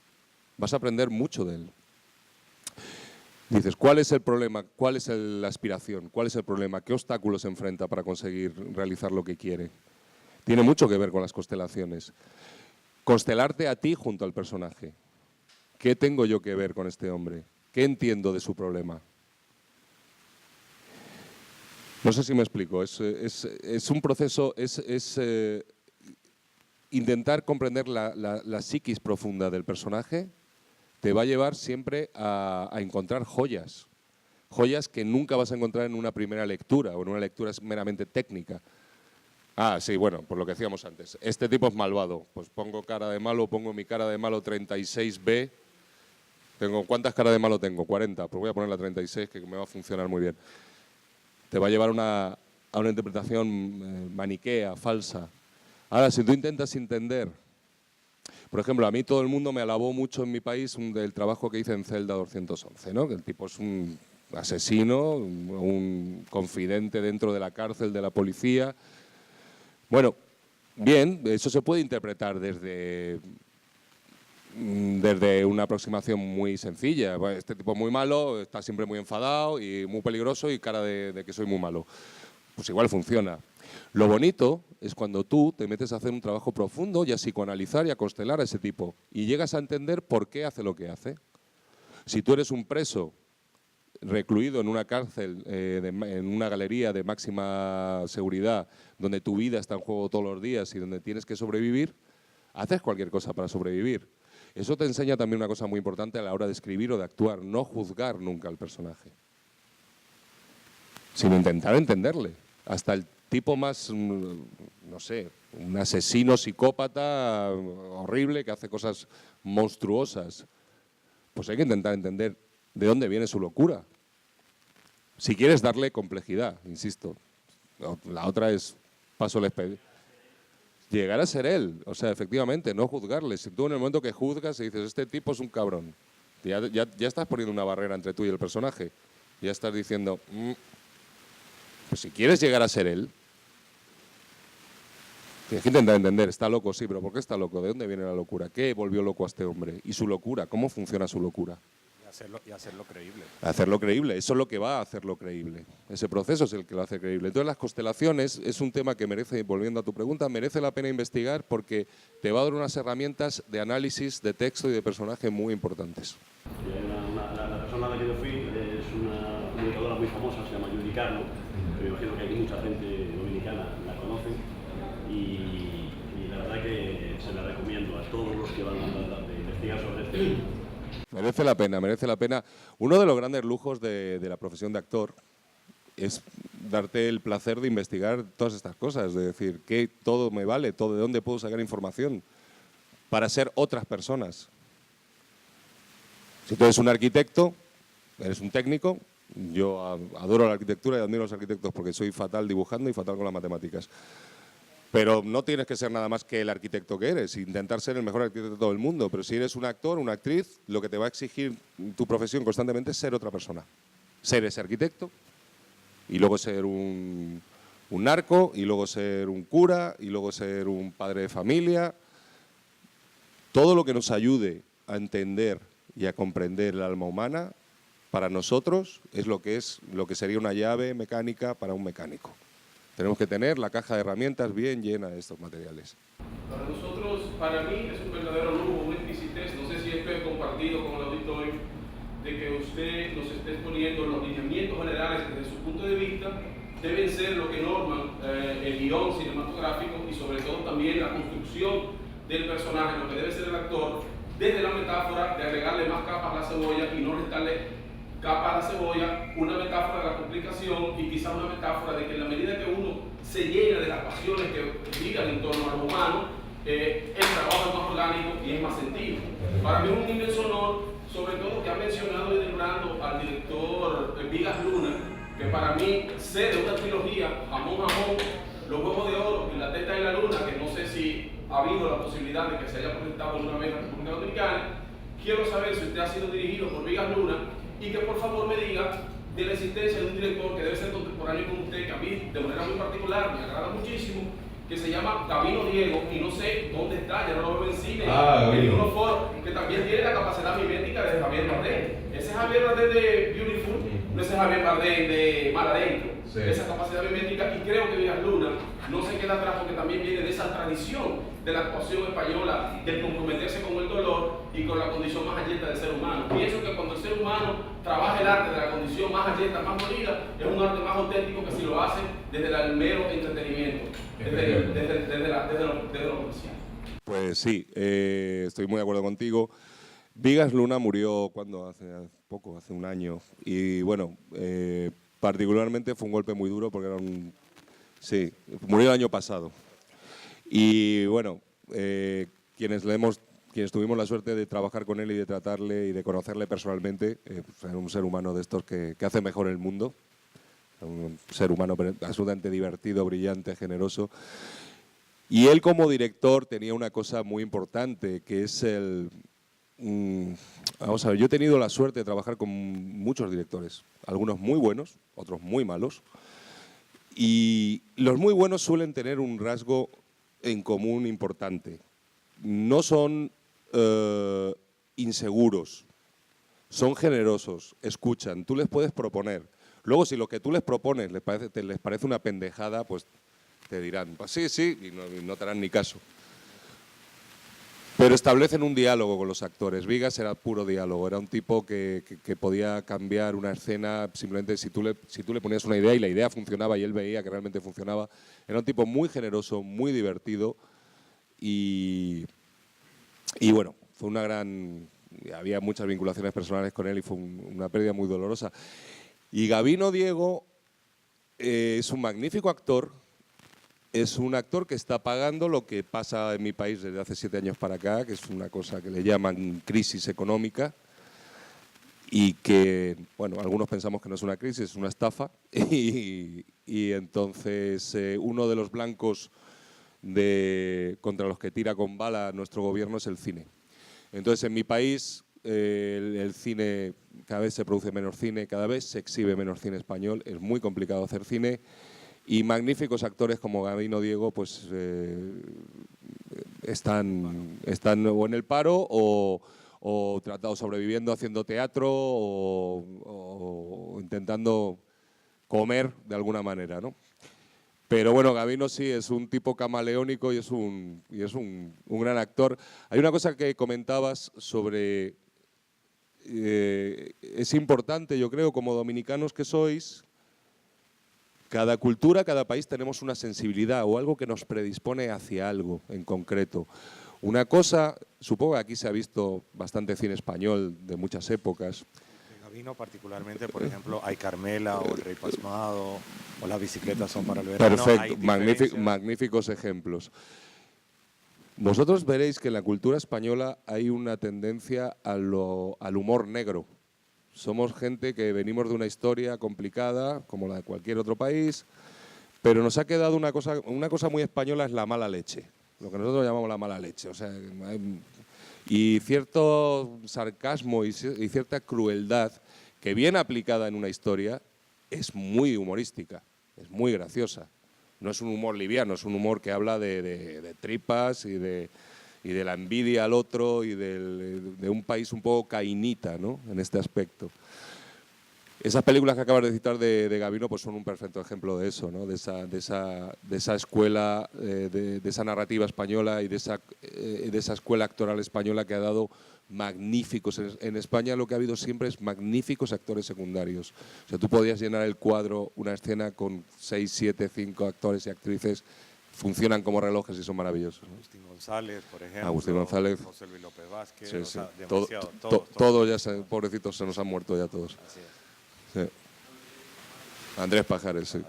Vas a aprender mucho de él. Dices, ¿cuál es el problema? ¿Cuál es la aspiración? ¿Cuál es el problema? ¿Qué obstáculos se enfrenta para conseguir realizar lo que quiere? Tiene mucho que ver con las constelaciones. Constelarte a ti junto al personaje. ¿Qué tengo yo que ver con este hombre? ¿Qué entiendo de su problema? No sé si me explico. Es un proceso, intentar comprender la psiquis profunda del personaje te va a llevar siempre a encontrar joyas. Joyas que nunca vas a encontrar en una primera lectura o en una lectura meramente técnica. Ah, sí, bueno, por lo que decíamos antes. Este tipo es malvado. Pues pongo cara de malo, pongo mi cara de malo 36B. ¿Cuántas caras de malo tengo? 40. Pues voy a poner la 36, que me va a funcionar muy bien. Te va a llevar a una interpretación maniquea, falsa. Ahora, si tú intentas entender... Por ejemplo, a mí todo el mundo me alabó mucho en mi país del trabajo que hice en Celda 211, ¿no? Que el tipo es un asesino, un confidente dentro de la cárcel de la policía. Bueno, bien, eso se puede interpretar desde una aproximación muy sencilla. Este tipo es muy malo, está siempre muy enfadado y muy peligroso y cara de que soy muy malo. Pues igual funciona. Lo bonito es cuando tú te metes a hacer un trabajo profundo y a psicoanalizar y a constelar a ese tipo y llegas a entender por qué hace lo que hace. Si tú eres un preso recluido en una cárcel, en una galería de máxima seguridad, donde tu vida está en juego todos los días y donde tienes que sobrevivir, haces cualquier cosa para sobrevivir. Eso te enseña también una cosa muy importante a la hora de escribir o de actuar, no juzgar nunca al personaje, sino intentar entenderle. Hasta el tipo más, no sé, un asesino psicópata horrible que hace cosas monstruosas, pues hay que intentar entender de dónde viene su locura. Si quieres darle complejidad, insisto. La otra es paso el expediente. Llegar a ser él, o sea, efectivamente, no juzgarle. Si tú en el momento que juzgas y dices, este tipo es un cabrón, ya estás poniendo una barrera entre tú y el personaje. Ya estás diciendo, pues si quieres llegar a ser él, tienes que intentar entender, está loco, sí, pero ¿por qué está loco? ¿De dónde viene la locura? ¿Qué volvió loco a este hombre? ¿Y su locura? ¿Cómo funciona su locura? Y hacerlo creíble. Hacerlo creíble, eso es lo que va a hacerlo creíble. Ese proceso es el que lo hace creíble. Entonces las constelaciones es un tema que merece, volviendo a tu pregunta, merece la pena investigar porque te va a dar unas herramientas de análisis de texto y de personaje muy importantes. La persona a la que yo fui es una comunicadora muy famosa, se llama Judy Carlo, que me imagino que aquí mucha gente dominicana la conoce y la verdad que se la recomiendo a todos los que van a investigar sobre este tema. Merece la pena, merece la pena. Uno de los grandes lujos de la profesión de actor es darte el placer de investigar todas estas cosas, de decir que todo me vale, todo de dónde puedo sacar información para ser otras personas. Si tú eres un arquitecto, eres un técnico, yo adoro la arquitectura y admiro a los arquitectos porque soy fatal dibujando y fatal con las matemáticas. Pero no tienes que ser nada más que el arquitecto que eres, intentar ser el mejor arquitecto de todo el mundo. Pero si eres un actor, una actriz, lo que te va a exigir tu profesión constantemente es ser otra persona. Ser ese arquitecto y luego ser un narco y luego ser un cura y luego ser un padre de familia. Todo lo que nos ayude a entender y a comprender el alma humana, para nosotros es lo que sería una llave mecánica para un mecánico. Tenemos que tener la caja de herramientas bien llena de estos materiales. Para nosotros, para mí, es un verdadero lujo, una exquisitez. No sé si esto es compartido con el auditorio, de que usted nos esté exponiendo los lineamientos generales que desde su punto de vista deben ser lo que norman el guión cinematográfico y sobre todo también la construcción del personaje, lo que debe ser el actor, desde la metáfora de agregarle más capas a la cebolla y no restarle capa a la cebolla, una metáfora de la complicación y quizás una metáfora de que en la medida que uno se llena de las pasiones que giran en torno a lo humano, el trabajo es más orgánico y es más sentido. Para mí es un inmenso honor, sobre todo que ha mencionado y nombrando al director Vigas Luna, que para mí sé de una trilogía, Jamón Jamón, Los Huevos de Oro y La Teta de la Luna, que no sé si ha habido la posibilidad de que se haya proyectado alguna vez en la República Dominicana. Quiero saber si usted ha sido dirigido por Vigas Luna y que por favor me diga de la existencia de un director que debe ser contemporáneo con usted, que a mí de manera muy particular me agrada muchísimo, que se llama Gabino Diego, y no sé dónde está, ya no lo veo en cine, en unos foros, que también tiene la capacidad mimética de Javier Bardem. Ese Javier Bardem de Beautiful, no ese Javier Bardem de Mar Adentro. Sí. Esa capacidad mimética, y creo que Vigas Luna no se queda atrás porque también viene de esa tradición de la actuación española, del comprometerse con el dolor y con la condición más alleta del ser humano. Pienso que cuando el ser humano trabaja el arte de la condición más alleta, más dolida, es un arte más auténtico que si lo hace desde el mero entretenimiento, desde lo comercial. Pues sí, estoy muy de acuerdo contigo. Vigas Luna murió cuando hace poco, hace un año, y bueno, particularmente fue un golpe muy duro porque era un... Sí, murió el año pasado. Y bueno, quienes tuvimos la suerte de trabajar con él y de tratarle y de conocerle personalmente, pues era un ser humano de estos que hace mejor el mundo. Un ser humano absolutamente divertido, brillante, generoso. Y él como director tenía una cosa muy importante, que es el... vamos a ver, yo he tenido la suerte de trabajar con muchos directores, algunos muy buenos, otros muy malos, y los muy buenos suelen tener un rasgo en común importante. No son inseguros, son generosos, escuchan, tú les puedes proponer. Luego, si lo que tú les propones les parece una pendejada, pues te dirán, pues sí, sí, y no te harán ni caso. Pero establecen un diálogo con los actores. Vigas era puro diálogo, era un tipo que podía cambiar una escena simplemente si tú le ponías una idea y la idea funcionaba y él veía que realmente funcionaba. Era un tipo muy generoso, muy divertido y bueno, fue una gran... Había muchas vinculaciones personales con él y fue una pérdida muy dolorosa. Y Gabino Diego es un magnífico actor. Es un actor que está pagando lo que pasa en mi país desde hace 7 años para acá, que es una cosa que le llaman crisis económica y que, bueno, algunos pensamos que no es una crisis, es una estafa. Y entonces uno de los blancos contra los que tira con bala nuestro gobierno es el cine. Entonces en mi país el cine, cada vez se produce menos cine, cada vez se exhibe menos cine español, es muy complicado hacer cine. Y magníficos actores como Gabino Diego pues están o en el paro o sobreviviendo haciendo teatro o intentando comer de alguna manera, ¿no? Pero bueno, Gabino sí es un tipo camaleónico y es un gran actor. Hay una cosa que comentabas sobre... es importante, yo creo, como dominicanos que sois... Cada cultura, cada país tenemos una sensibilidad o algo que nos predispone hacia algo en concreto. Una cosa, supongo que aquí se ha visto bastante cine español de muchas épocas. En Gabino particularmente, por ejemplo, hay Carmela o El Rey Pasmado o Las bicicletas son para el verano. Perfecto, magníficos ejemplos. Vosotros veréis que en la cultura española hay una tendencia al humor negro. Somos gente que venimos de una historia complicada, como la de cualquier otro país, pero nos ha quedado una cosa muy española, es la mala leche, lo que nosotros llamamos la mala leche. O sea, y cierto sarcasmo y cierta crueldad que bien aplicada en una historia es muy humorística, es muy graciosa. No es un humor liviano, es un humor que habla de tripas y de la envidia al otro y de un país un poco cainita, ¿no? En este aspecto. Esas películas que acabas de citar de Gabino pues son un perfecto ejemplo de eso, ¿no? de esa escuela, de esa narrativa española y de esa escuela actoral española que ha dado magníficos. En España lo que ha habido siempre es magníficos actores secundarios. O sea, tú podías llenar el cuadro, una escena con 6, 7, 5 actores y actrices funcionan como relojes y son maravillosos, ¿no? Agustín González, por ejemplo. Agustín González. José Luis López Vázquez. Sí, o sí. sea, Todo- demasiado, to- todos. todos ya, pobrecitos, se nos han muerto ya todos. Así es. Sí. Andrés Pajares, sí.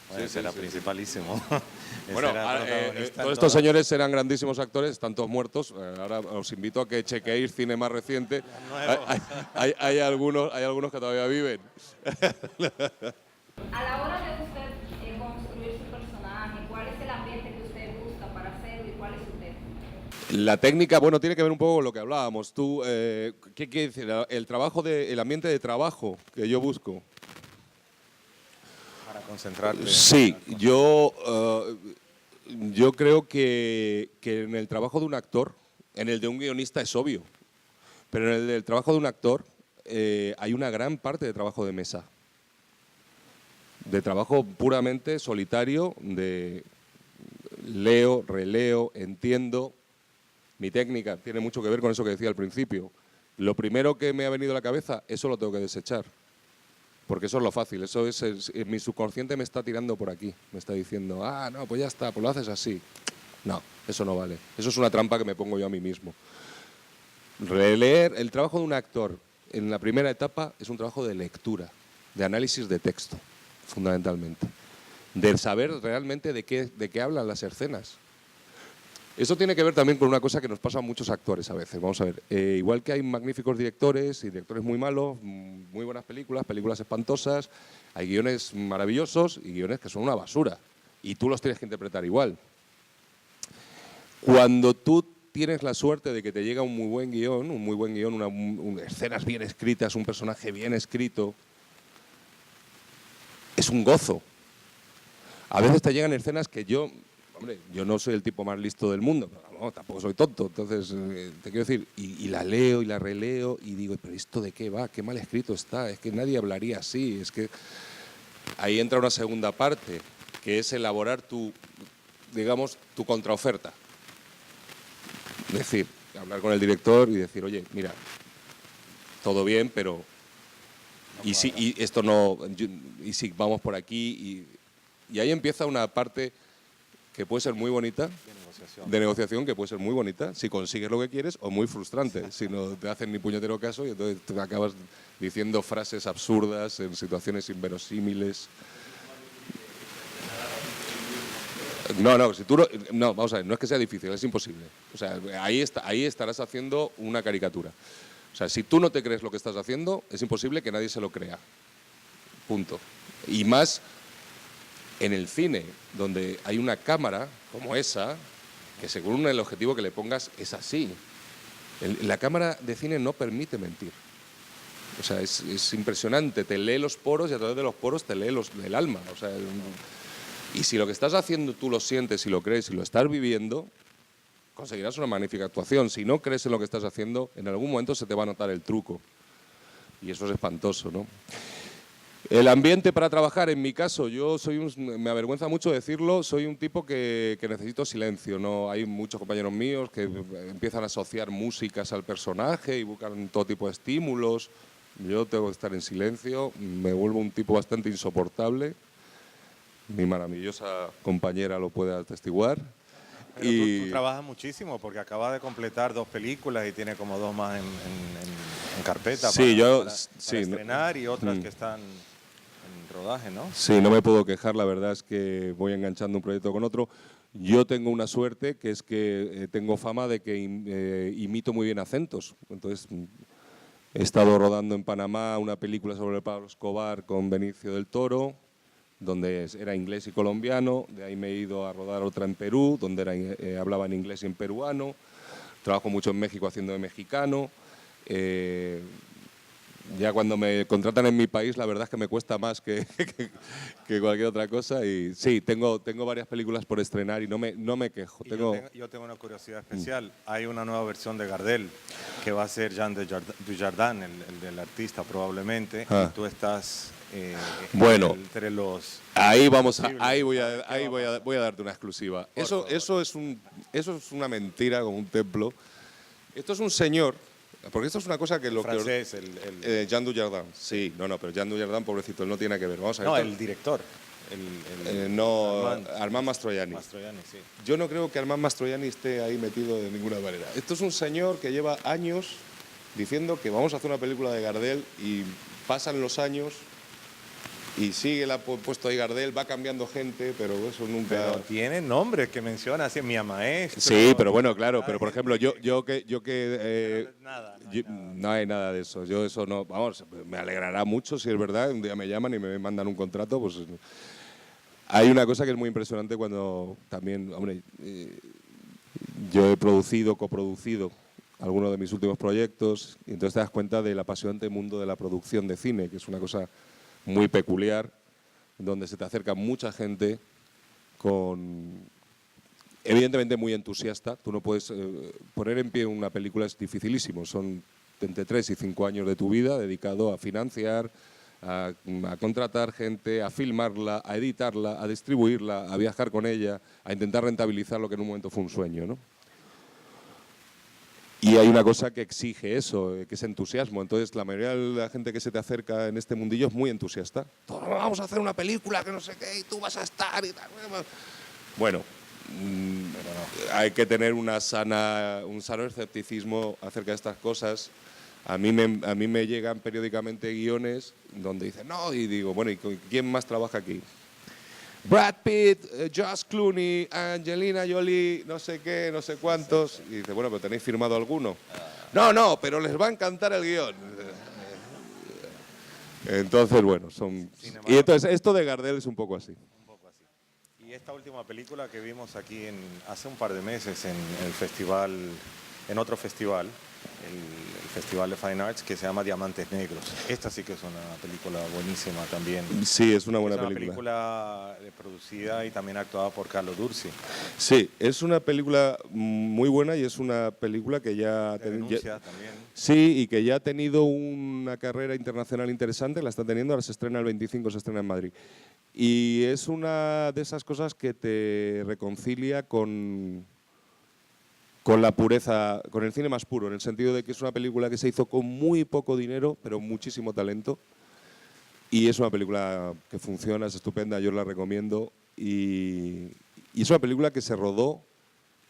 Bueno, ese era principalísimo. Ese Bueno, era ahora, protagonista en todos estos todas. señores eran grandísimos actores, están todos muertos. Ahora os invito a que chequeéis cine más reciente. Hay algunos que todavía viven. A la hora de usted construir su personaje, ¿cuál es el ambiente que usted busca para hacerlo y cuál es usted? La técnica, bueno, tiene que ver un poco con lo que hablábamos. Tú, ¿qué quiere decir? El ambiente de trabajo que yo busco. Para concentrarte. Sí, yo creo que en el trabajo de un actor, en el de un guionista es obvio, pero en el del trabajo de un actor hay una gran parte de trabajo de mesa, de trabajo puramente solitario, de leo, releo, entiendo. Mi técnica tiene mucho que ver con eso que decía al principio. Lo primero que me ha venido a la cabeza, eso lo tengo que desechar. Porque eso es lo fácil, eso es mi subconsciente me está tirando por aquí, me está diciendo, ah, no, pues ya está, pues lo haces así. No, eso no vale. Eso es una trampa que me pongo yo a mí mismo. Releer, el trabajo de un actor en la primera etapa es un trabajo de lectura, de análisis de texto, fundamentalmente. De saber realmente de qué hablan las escenas. Eso tiene que ver también con una cosa que nos pasa a muchos actores a veces. Vamos a ver, igual que hay magníficos directores y directores muy malos, muy buenas películas, películas espantosas, hay guiones maravillosos y guiones que son una basura. Y tú los tienes que interpretar igual. Cuando tú tienes la suerte de que te llega un muy buen guión, escenas bien escritas, un personaje bien escrito, es un gozo. A veces te llegan escenas que yo no soy el tipo más listo del mundo, pero no, tampoco soy tonto, entonces te quiero decir, y la leo y la releo y digo, pero ¿esto de qué va? Qué mal escrito está, es que nadie hablaría así, es que ahí entra una segunda parte, que es elaborar tu contraoferta. Es decir, hablar con el director y decir, oye, mira, todo bien, pero y si vamos por aquí, y ahí empieza una parte que puede ser muy bonita, de negociación, que puede ser muy bonita, si consigues lo que quieres, o muy frustrante, si no te hacen ni puñetero caso y entonces te acabas diciendo frases absurdas en situaciones inverosímiles. No, vamos a ver, no es que sea difícil, es imposible. O sea, ahí estarás haciendo una caricatura. O sea, si tú no te crees lo que estás haciendo, es imposible que nadie se lo crea. Punto. Y más en el cine, donde hay una cámara como esa, que según el objetivo que le pongas es así. La cámara de cine no permite mentir. O sea, es impresionante, te lee los poros y a través de los poros te lee el alma. O sea, y si lo que estás haciendo tú lo sientes y lo crees y lo estás viviendo, conseguirás una magnífica actuación. Si no crees en lo que estás haciendo, en algún momento se te va a notar el truco. Y eso es espantoso, ¿no? El ambiente para trabajar, en mi caso, me avergüenza mucho decirlo, soy un tipo que necesito silencio. ¿No? Hay muchos compañeros míos que empiezan a asociar músicas al personaje y buscan todo tipo de estímulos. Yo tengo que estar en silencio, me vuelvo un tipo bastante insoportable. Mi maravillosa compañera lo puede atestiguar. Pero tú trabajas muchísimo porque acabas de completar 2 películas y tiene como 2 más en carpeta para estrenar y otras que están en rodaje, ¿no? Sí, no me puedo quejar, la verdad es que voy enganchando un proyecto con otro. Yo tengo una suerte que es que tengo fama de que imito muy bien acentos. Entonces, he estado rodando en Panamá una película sobre Pablo Escobar con Benicio del Toro, donde era inglés y colombiano. De ahí me he ido a rodar otra en Perú, donde hablaba en inglés y en peruano. Trabajo mucho en México haciendo de mexicano. Ya cuando me contratan en mi país, la verdad es que me cuesta más que cualquier otra cosa. Y sí, tengo varias películas por estrenar y no me quejo. Yo tengo una curiosidad especial. Hay una nueva versión de Gardel que va a ser Jean Dujardin, el del artista probablemente. Y tú estás bueno, entre los... Ahí voy a darte una exclusiva. Eso es una mentira como un templo. Esto es un señor. Porque esto es una cosa que lo francés, Jean Dujardin. Sí, pero Jean Dujardin, pobrecito, él no tiene que ver. Vamos a ver. El director. No, Armand Mastroianni. Mastroianni, sí. Yo no creo que Armand Mastroianni esté ahí metido de ninguna manera. Esto es un señor que lleva años diciendo que vamos a hacer una película de Gardel y pasan los años y sigue el puesto ahí Gardel, va cambiando gente, pero eso nunca... Pero tiene nombres que menciona, así, mi maestro... Sí, pero bueno, claro, pero por ejemplo, Nada, no hay nada de eso. Yo eso no... Vamos, me alegrará mucho si es verdad, un día me llaman y me mandan un contrato, pues... Hay una cosa que es muy impresionante cuando también, hombre, yo he producido, coproducido algunos de mis últimos proyectos y entonces te das cuenta del apasionante mundo de la producción de cine, que es una cosa muy peculiar, donde se te acerca mucha gente evidentemente muy entusiasta. Tú no puedes poner en pie una película, es dificilísimo, son entre 3 y 5 años de tu vida dedicado a financiar, a contratar gente, a filmarla, a editarla, a distribuirla, a viajar con ella, a intentar rentabilizar lo que en un momento fue un sueño, ¿no? Y hay una cosa que exige eso, que es entusiasmo. Entonces, la mayoría de la gente que se te acerca en este mundillo es muy entusiasta. Vamos a hacer una película que no sé qué, y tú vas a estar y tal. Bueno, hay que tener un sano escepticismo acerca de estas cosas. A mí me llegan periódicamente guiones donde dicen, no, y digo, bueno, ¿y quién más trabaja aquí? Brad Pitt, Josh Clooney, Angelina Jolie, no sé qué, no sé cuántos. Y dice, bueno, pero ¿tenéis firmado alguno? No, pero les va a encantar el guión. Entonces, bueno, y entonces esto de Gardel es un poco así. Y esta última película que vimos aquí hace un par de meses en otro festival, el Festival de Fine Arts, que se llama Diamantes Negros. Esta sí que es una película buenísima también. Sí, es una buena película. Es una película producida y también actuada por Carlo Dursi. Sí, es una película muy buena y es una película que ya... También. Sí, y que ya ha tenido una carrera internacional interesante, la está teniendo, ahora se estrena el 25, se estrena en Madrid. Y es una de esas cosas que te reconcilia con la pureza, con el cine más puro, en el sentido de que es una película que se hizo con muy poco dinero, pero muchísimo talento. Y es una película que funciona, es estupenda, yo la recomiendo. Y es una película que se rodó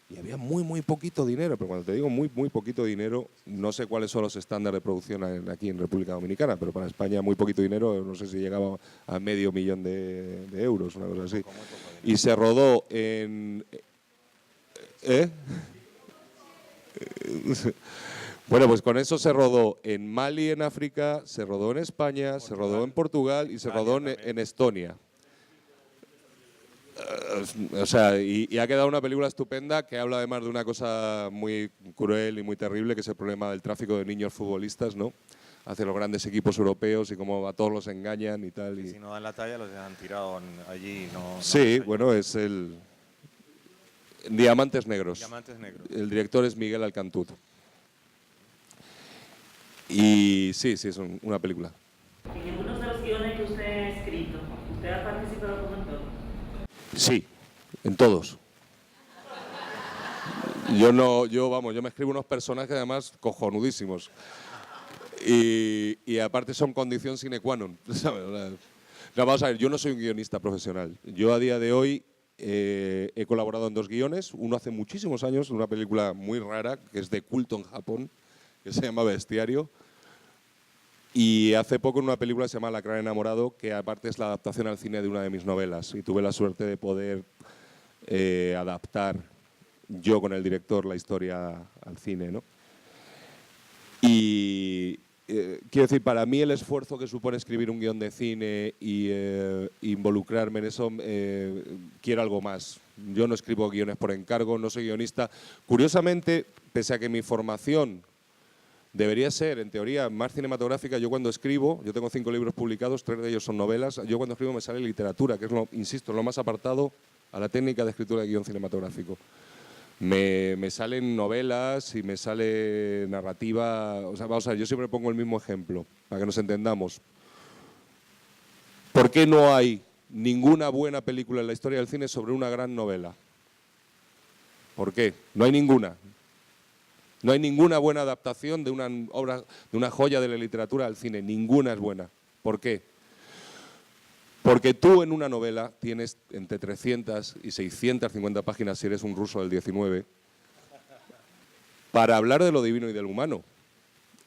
y había muy poquito dinero, pero cuando te digo muy poquito dinero, no sé cuáles son los estándares de producción aquí en República Dominicana, pero para España muy poquito dinero, no sé si llegaba a $500,000 de euros, una cosa así. Y se rodó en... Bueno, pues con eso se rodó en Mali, en África, se rodó en España, se rodó en Portugal y se rodó en Estonia. O sea, y ha quedado una película estupenda que habla además de una cosa muy cruel y muy terrible, que es el problema del tráfico de niños futbolistas, ¿no? Hacia los grandes equipos europeos y cómo a todos los engañan y tal. Y si no dan la talla, los dejan tirados allí. Sí, bueno, es el... Diamantes Negros. Diamantes Negros. El director es Miguel Alcantut. Y sí, es una película. En algunos de los guiones que usted ha escrito, ¿usted ha participado como actor? Sí, en todos. Yo me escribo unos personajes además cojonudísimos. Y aparte son condición sine qua non. No, vamos a ver, yo no soy un guionista profesional. Yo a día de hoy he colaborado en 2 guiones, uno hace muchísimos años, una película muy rara, que es de culto en Japón, que se llama Bestiario, y hace poco en una película que se llama Lacrán enamorado, que aparte es la adaptación al cine de una de mis novelas, y tuve la suerte de poder adaptar yo con el director la historia al cine, ¿no? Y quiero decir, para mí el esfuerzo que supone escribir un guión de cine y involucrarme en eso, quiero algo más. Yo no escribo guiones por encargo, no soy guionista. Curiosamente, pese a que mi formación debería ser, en teoría, más cinematográfica, yo cuando escribo, yo tengo 5 libros publicados, 3 de ellos son novelas, yo cuando escribo me sale literatura, que es, insisto, lo más apartado a la técnica de escritura de guión cinematográfico. Me salen novelas y me sale narrativa. O sea, vamos a ver, yo siempre pongo el mismo ejemplo, para que nos entendamos. ¿Por qué no hay ninguna buena película en la historia del cine sobre una gran novela? ¿Por qué? No hay ninguna. No hay ninguna buena adaptación de una obra, de una joya de la literatura al cine. Ninguna es buena. ¿Por qué? Porque tú en una novela tienes entre 300 y 650 páginas, si eres un ruso del 19, para hablar de lo divino y del humano.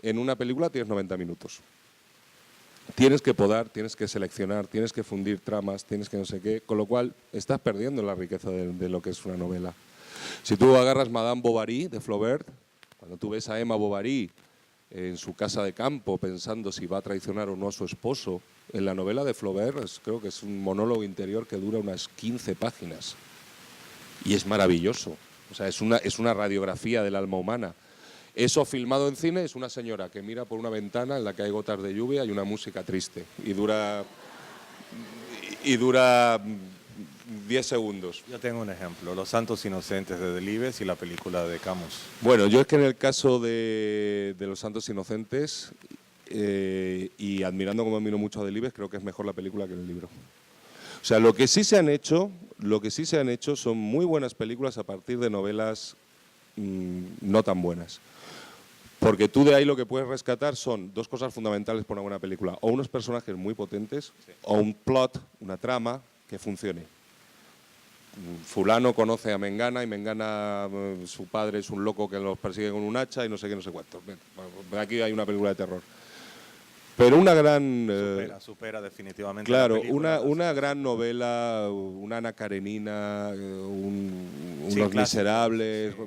En una película tienes 90 minutos. Tienes que podar, tienes que seleccionar, tienes que fundir tramas, tienes que no sé qué, con lo cual estás perdiendo la riqueza de lo que es una novela. Si tú agarras Madame Bovary de Flaubert, cuando tú ves a Emma Bovary en su casa de campo pensando si va a traicionar o no a su esposo, en la novela de Flaubert creo que es un monólogo interior que dura unas 15 páginas y es maravilloso. O sea, es una radiografía del alma humana. Eso filmado en cine es una señora que mira por una ventana en la que hay gotas de lluvia y una música triste y dura 10 segundos. Yo tengo un ejemplo, Los Santos Inocentes de Delibes y la película de Camus. Bueno, yo es que en el caso de Los Santos Inocentes, y admirando como admiro mucho a Delibes, creo que es mejor la película que el libro. O sea, lo que sí se han hecho son muy buenas películas a partir de novelas no tan buenas. Porque tú de ahí lo que puedes rescatar son dos cosas fundamentales para una buena película. O unos personajes muy potentes, o un plot, una trama que funcione. Fulano conoce a Mengana y Mengana, su padre es un loco que los persigue con un hacha y no sé qué, no sé cuánto. Aquí hay una película de terror. Pero una gran... supera definitivamente. Claro, una gran novela, una Ana Karenina, Unos Miserables, sí.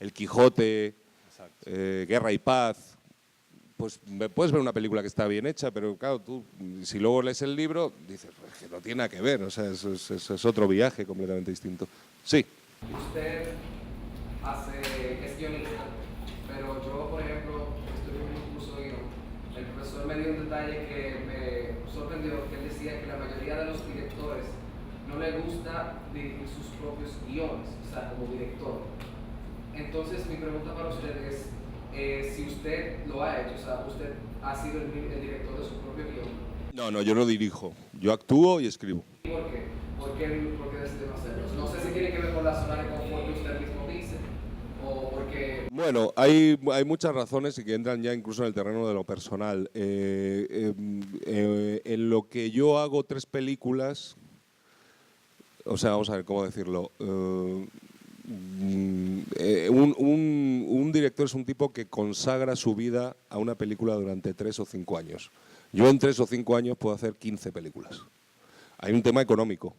El Quijote, Guerra y Paz. Pues puedes ver una película que está bien hecha, pero claro, tú si luego lees el libro, dices, pues, que no tiene nada que ver, o sea, es otro viaje completamente distinto. Sí. Usted es guionista, pero yo, por ejemplo, estudié un curso de guión. El profesor me dio un detalle que me sorprendió, que él decía que la mayoría de los directores no le gusta dirigir sus propios guiones, o sea, como director. Entonces, mi pregunta para usted es, si usted lo ha hecho, o sea, usted ha sido el director de su propio guión. No, yo no dirijo. Yo actúo y escribo. ¿Por qué? ¿Por qué decidió hacerlo? No sé si tiene que ver con la zona de confort que usted mismo dice, o porque... Bueno, hay muchas razones y que entran ya incluso en el terreno de lo personal. En lo que yo hago 3 películas, o sea, vamos a ver cómo decirlo. Un director es un tipo que consagra su vida a una película durante 3 o 5 años. Yo en 3 o 5 años puedo hacer 15 películas. Hay un tema económico.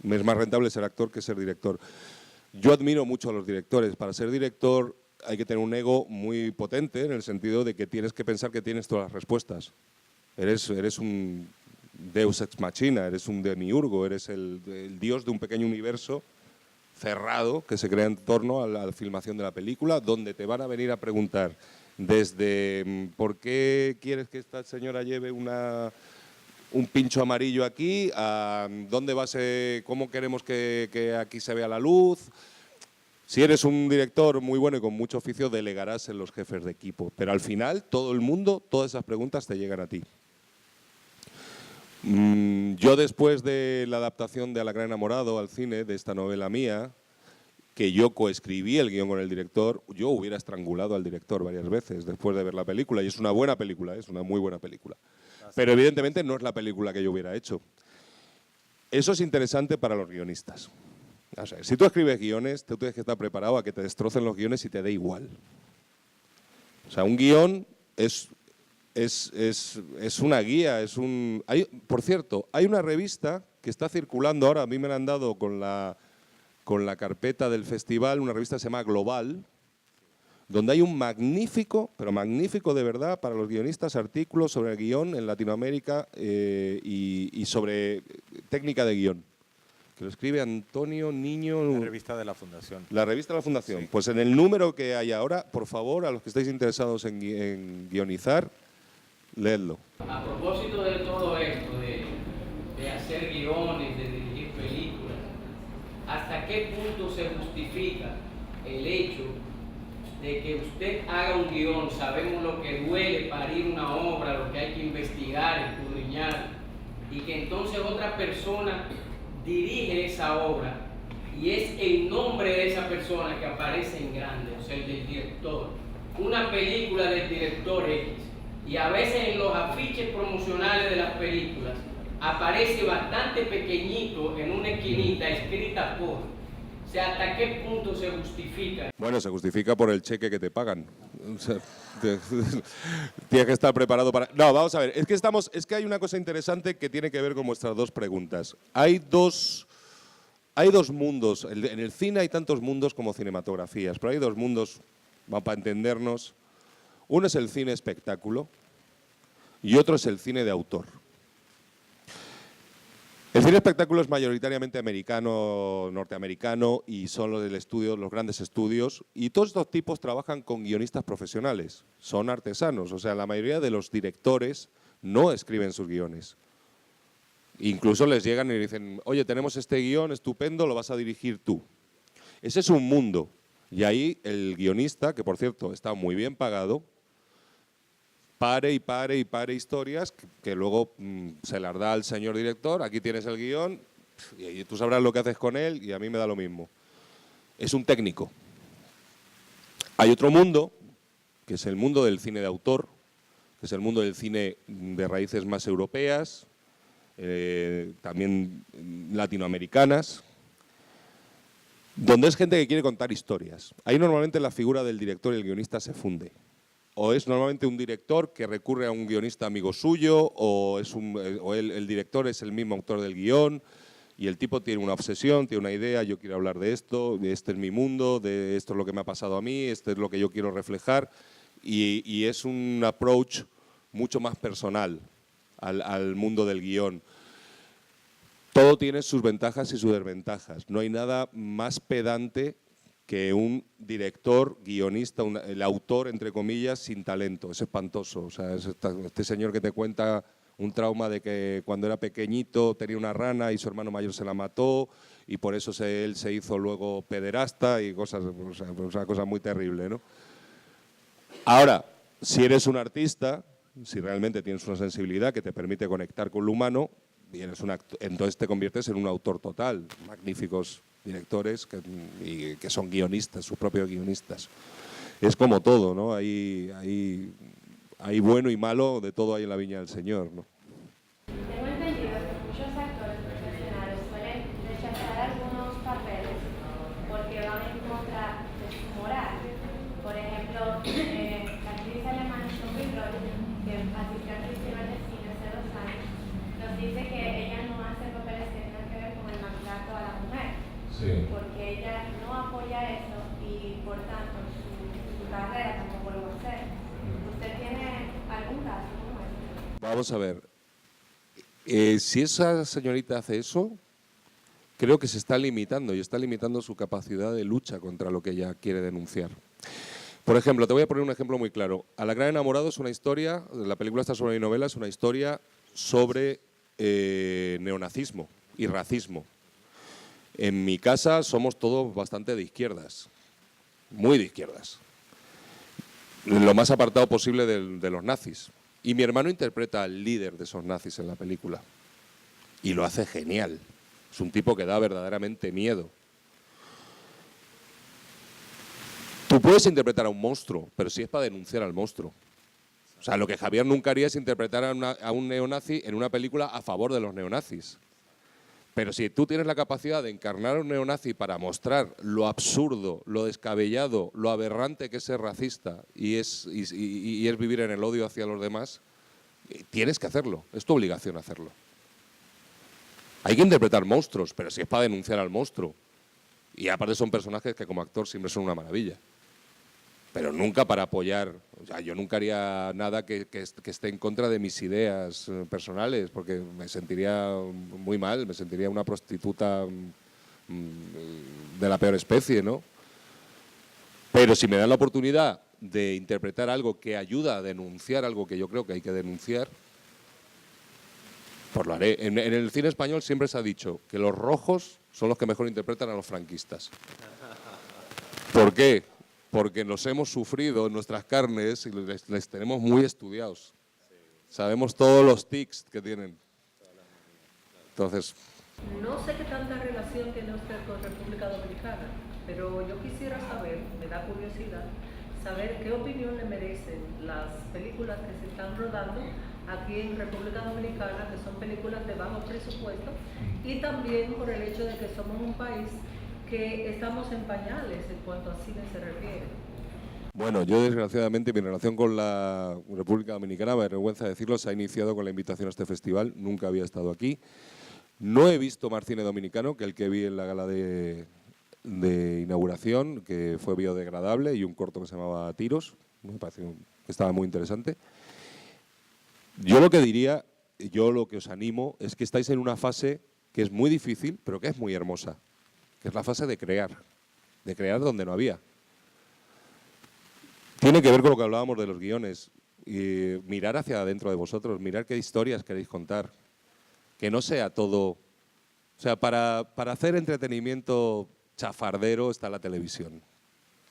Me es más rentable ser actor que ser director. Yo admiro mucho a los directores. Para ser director hay que tener un ego muy potente en el sentido de que tienes que pensar que tienes todas las respuestas. Eres un deus ex machina, eres un demiurgo, eres el dios de un pequeño universo cerrado que se crea en torno a la filmación de la película, donde te van a venir a preguntar desde ¿por qué quieres que esta señora lleve un pincho amarillo aquí? A ¿dónde va cómo queremos que aquí se vea la luz? Si eres un director muy bueno y con mucho oficio, delegarás en los jefes de equipo. Pero al final, todo el mundo, todas esas preguntas te llegan a ti. Yo después de la adaptación de A la gran enamorado al cine, de esta novela mía, que yo coescribí el guión con el director, yo hubiera estrangulado al director varias veces después de ver la película, y es una buena película, es una muy buena película. Pero evidentemente no es la película que yo hubiera hecho. Eso es interesante para los guionistas. O sea, si tú escribes guiones, tú tienes que estar preparado a que te destrocen los guiones y te dé igual. O sea, un guión es una guía, por cierto, hay una revista que está circulando ahora, a mí me la han dado con la carpeta del festival, una revista que se llama Global, donde hay un magnífico, pero magnífico de verdad, para los guionistas, artículos sobre el guión en Latinoamérica y sobre técnica de guión, que lo escribe Antonio Niño. La revista de la Fundación. La revista de la Fundación. Sí. Pues en el número que hay ahora, por favor, a los que estáis interesados en guionizar, leedlo. A propósito de todo esto, de hacer guiones, de dirigir películas, ¿hasta qué punto se justifica el hecho de que usted haga un guión? Sabemos lo que duele parir una obra, lo que hay que investigar, escudriñar, y que entonces otra persona dirige esa obra y es el nombre de esa persona que aparece en grande, o sea, el del director. Una película del director X. Y a veces en los afiches promocionales de las películas aparece bastante pequeñito en una esquinita escrita por. O sea, ¿hasta qué punto se justifica? Bueno, se justifica por el cheque que te pagan. O sea, tienes que estar preparado para... No, vamos a ver, es que hay una cosa interesante que tiene que ver con vuestras dos preguntas. Hay dos mundos. En el cine hay tantos mundos como cinematografías, pero hay dos mundos, para entendernos. Uno es el cine espectáculo y otro es el cine de autor. El cine espectáculo es mayoritariamente americano, norteamericano, y son los grandes estudios, y todos estos tipos trabajan con guionistas profesionales, son artesanos, o sea, la mayoría de los directores no escriben sus guiones. Incluso les llegan y dicen, oye, tenemos este guión estupendo, lo vas a dirigir tú. Ese es un mundo, y ahí el guionista, que por cierto está muy bien pagado, pare historias que luego se las da al señor director, aquí tienes el guión y tú sabrás lo que haces con él y a mí me da lo mismo. Es un técnico. Hay otro mundo, que es el mundo del cine de autor, que es el mundo del cine de raíces más europeas, también latinoamericanas, donde es gente que quiere contar historias. Ahí normalmente la figura del director y el guionista se funde. O es normalmente un director que recurre a un guionista amigo suyo, o el director es el mismo autor del guión, y el tipo tiene una obsesión, tiene una idea, yo quiero hablar de esto, de este es mi mundo, de esto es lo que me ha pasado a mí, esto es lo que yo quiero reflejar, y es un approach mucho más personal al mundo del guión. Todo tiene sus ventajas y sus desventajas. No hay nada más pedante que un director, guionista, el autor, entre comillas, sin talento. Es espantoso. O sea, este señor que te cuenta un trauma de que cuando era pequeñito tenía una rana y su hermano mayor se la mató y por eso él se hizo luego pederasta y cosas, o sea, una cosa muy terrible, ¿no? Ahora, si eres un artista, si realmente tienes una sensibilidad que te permite conectar con lo humano, y entonces te conviertes en un autor total. Magníficos directores que son guionistas, sus propios guionistas. Es como todo, ¿no? Hay bueno y malo, de todo hay en la viña del Señor, ¿no? Tengo entendido que muchos actores profesionales suelen rechazar algunos papeles porque van en contra de su moral. Por ejemplo, la actriz alemana Sophie Rollo, que asistió al Festival de Cine hace 2 años, nos dice que ella no hace papeles que tengan que ver con el maltrato a la mujer. Sí. Porque ella no apoya eso y por tanto su carrera tampoco lo va a hacer. ¿Usted tiene algún caso como este? Vamos a ver. Si esa señorita hace eso, creo que se está limitando y está limitando su capacidad de lucha contra lo que ella quiere denunciar. Por ejemplo, te voy a poner un ejemplo muy claro. A la gran enamorado es una historia, la película está sobre mi novela, es una historia sobre neonazismo y racismo. En mi casa somos todos bastante de izquierdas, muy de izquierdas, lo más apartado posible de los nazis. Y mi hermano interpreta al líder de esos nazis en la película y lo hace genial. Es un tipo que da verdaderamente miedo. Tú puedes interpretar a un monstruo, pero si es para denunciar al monstruo. O sea, lo que Javier nunca haría es interpretar a un neonazi en una película a favor de los neonazis. Pero si tú tienes la capacidad de encarnar a un neonazi para mostrar lo absurdo, lo descabellado, lo aberrante que es ser racista y es vivir en el odio hacia los demás, tienes que hacerlo, es tu obligación hacerlo. Hay que interpretar monstruos, pero si es para denunciar al monstruo. Y aparte son personajes que como actor siempre son una maravilla. Pero nunca para apoyar, o sea, yo nunca haría nada que esté en contra de mis ideas personales, porque me sentiría muy mal, me sentiría una prostituta de la peor especie, ¿no? Pero si me dan la oportunidad de interpretar algo que ayuda a denunciar algo que yo creo que hay que denunciar, pues lo haré. En el cine español siempre se ha dicho que los rojos son los que mejor interpretan a los franquistas. ¿Por qué? Porque nos hemos sufrido en nuestras carnes y les tenemos muy estudiados. Sabemos todos los tics que tienen. Entonces... No sé qué tanta relación tiene usted con República Dominicana, pero yo quisiera saber, me da curiosidad, saber qué opinión le merecen las películas que se están rodando aquí en República Dominicana, que son películas de bajo presupuesto, y también por el hecho de que somos un país que estamos en pañales en cuanto a cine se refiere. Bueno, yo desgraciadamente mi relación con la República Dominicana, me vergüenza decirlo, se ha iniciado con la invitación a este festival, nunca había estado aquí. No he visto más cine dominicano que el que vi en la gala de inauguración, que fue biodegradable, y un corto que se llamaba Tiros, me pareció que estaba muy interesante. Yo lo que diría, yo lo que os animo, es que estáis en una fase que es muy difícil, pero que es muy hermosa, que es la fase de crear donde no había. Tiene que ver con lo que hablábamos de los guiones, y mirar hacia adentro de vosotros, mirar qué historias queréis contar, que no sea todo... O sea, para hacer entretenimiento chafardero está la televisión,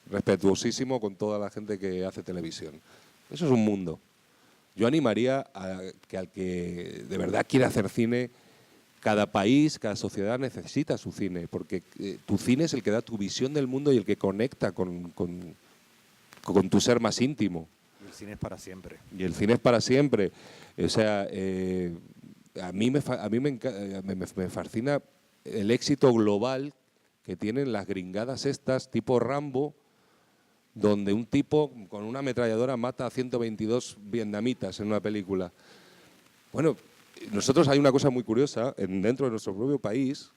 respetuosísimo con toda la gente que hace televisión. Eso es un mundo. Yo animaría a que al que de verdad quiere hacer cine, cada país, cada sociedad necesita su cine, porque tu cine es el que da tu visión del mundo y el que conecta con tu ser más íntimo. Y el cine es para siempre. Y el cine es para siempre. O sea, a mí me fascina el éxito global que tienen las gringadas estas, tipo Rambo, donde un tipo con una ametralladora mata a 122 vietnamitas en una película. Bueno, nosotros hay una cosa muy curiosa, dentro de nuestro propio país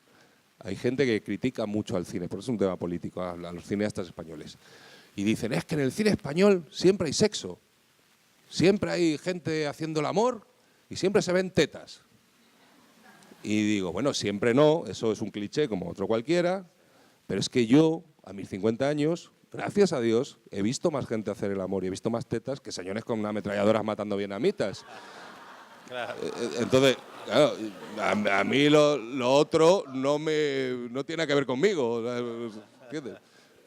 hay gente que critica mucho al cine, por eso es un tema político, a los cineastas españoles. Y dicen, es que en el cine español siempre hay sexo, siempre hay gente haciendo el amor y siempre se ven tetas. Y digo, bueno, siempre no, eso es un cliché como otro cualquiera, pero es que yo, a mis 50 años, gracias a Dios, he visto más gente hacer el amor y he visto más tetas que señores con ametralladoras matando vietnamitas. Claro. Entonces, claro, a mí lo otro no tiene que ver conmigo, ¿entiendes?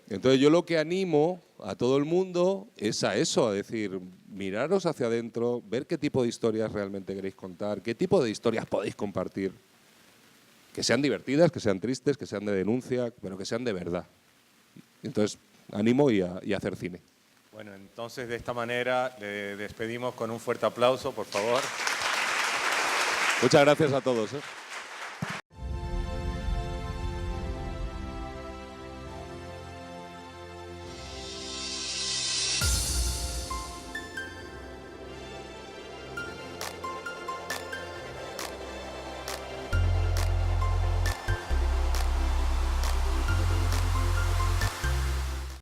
Entonces yo lo que animo a todo el mundo es a eso, a decir, miraros hacia adentro, ver qué tipo de historias realmente queréis contar, qué tipo de historias podéis compartir, que sean divertidas, que sean tristes, que sean de denuncia, pero que sean de verdad. Entonces, animo y a hacer cine. Bueno, entonces de esta manera le despedimos con un fuerte aplauso, por favor. Muchas gracias a todos.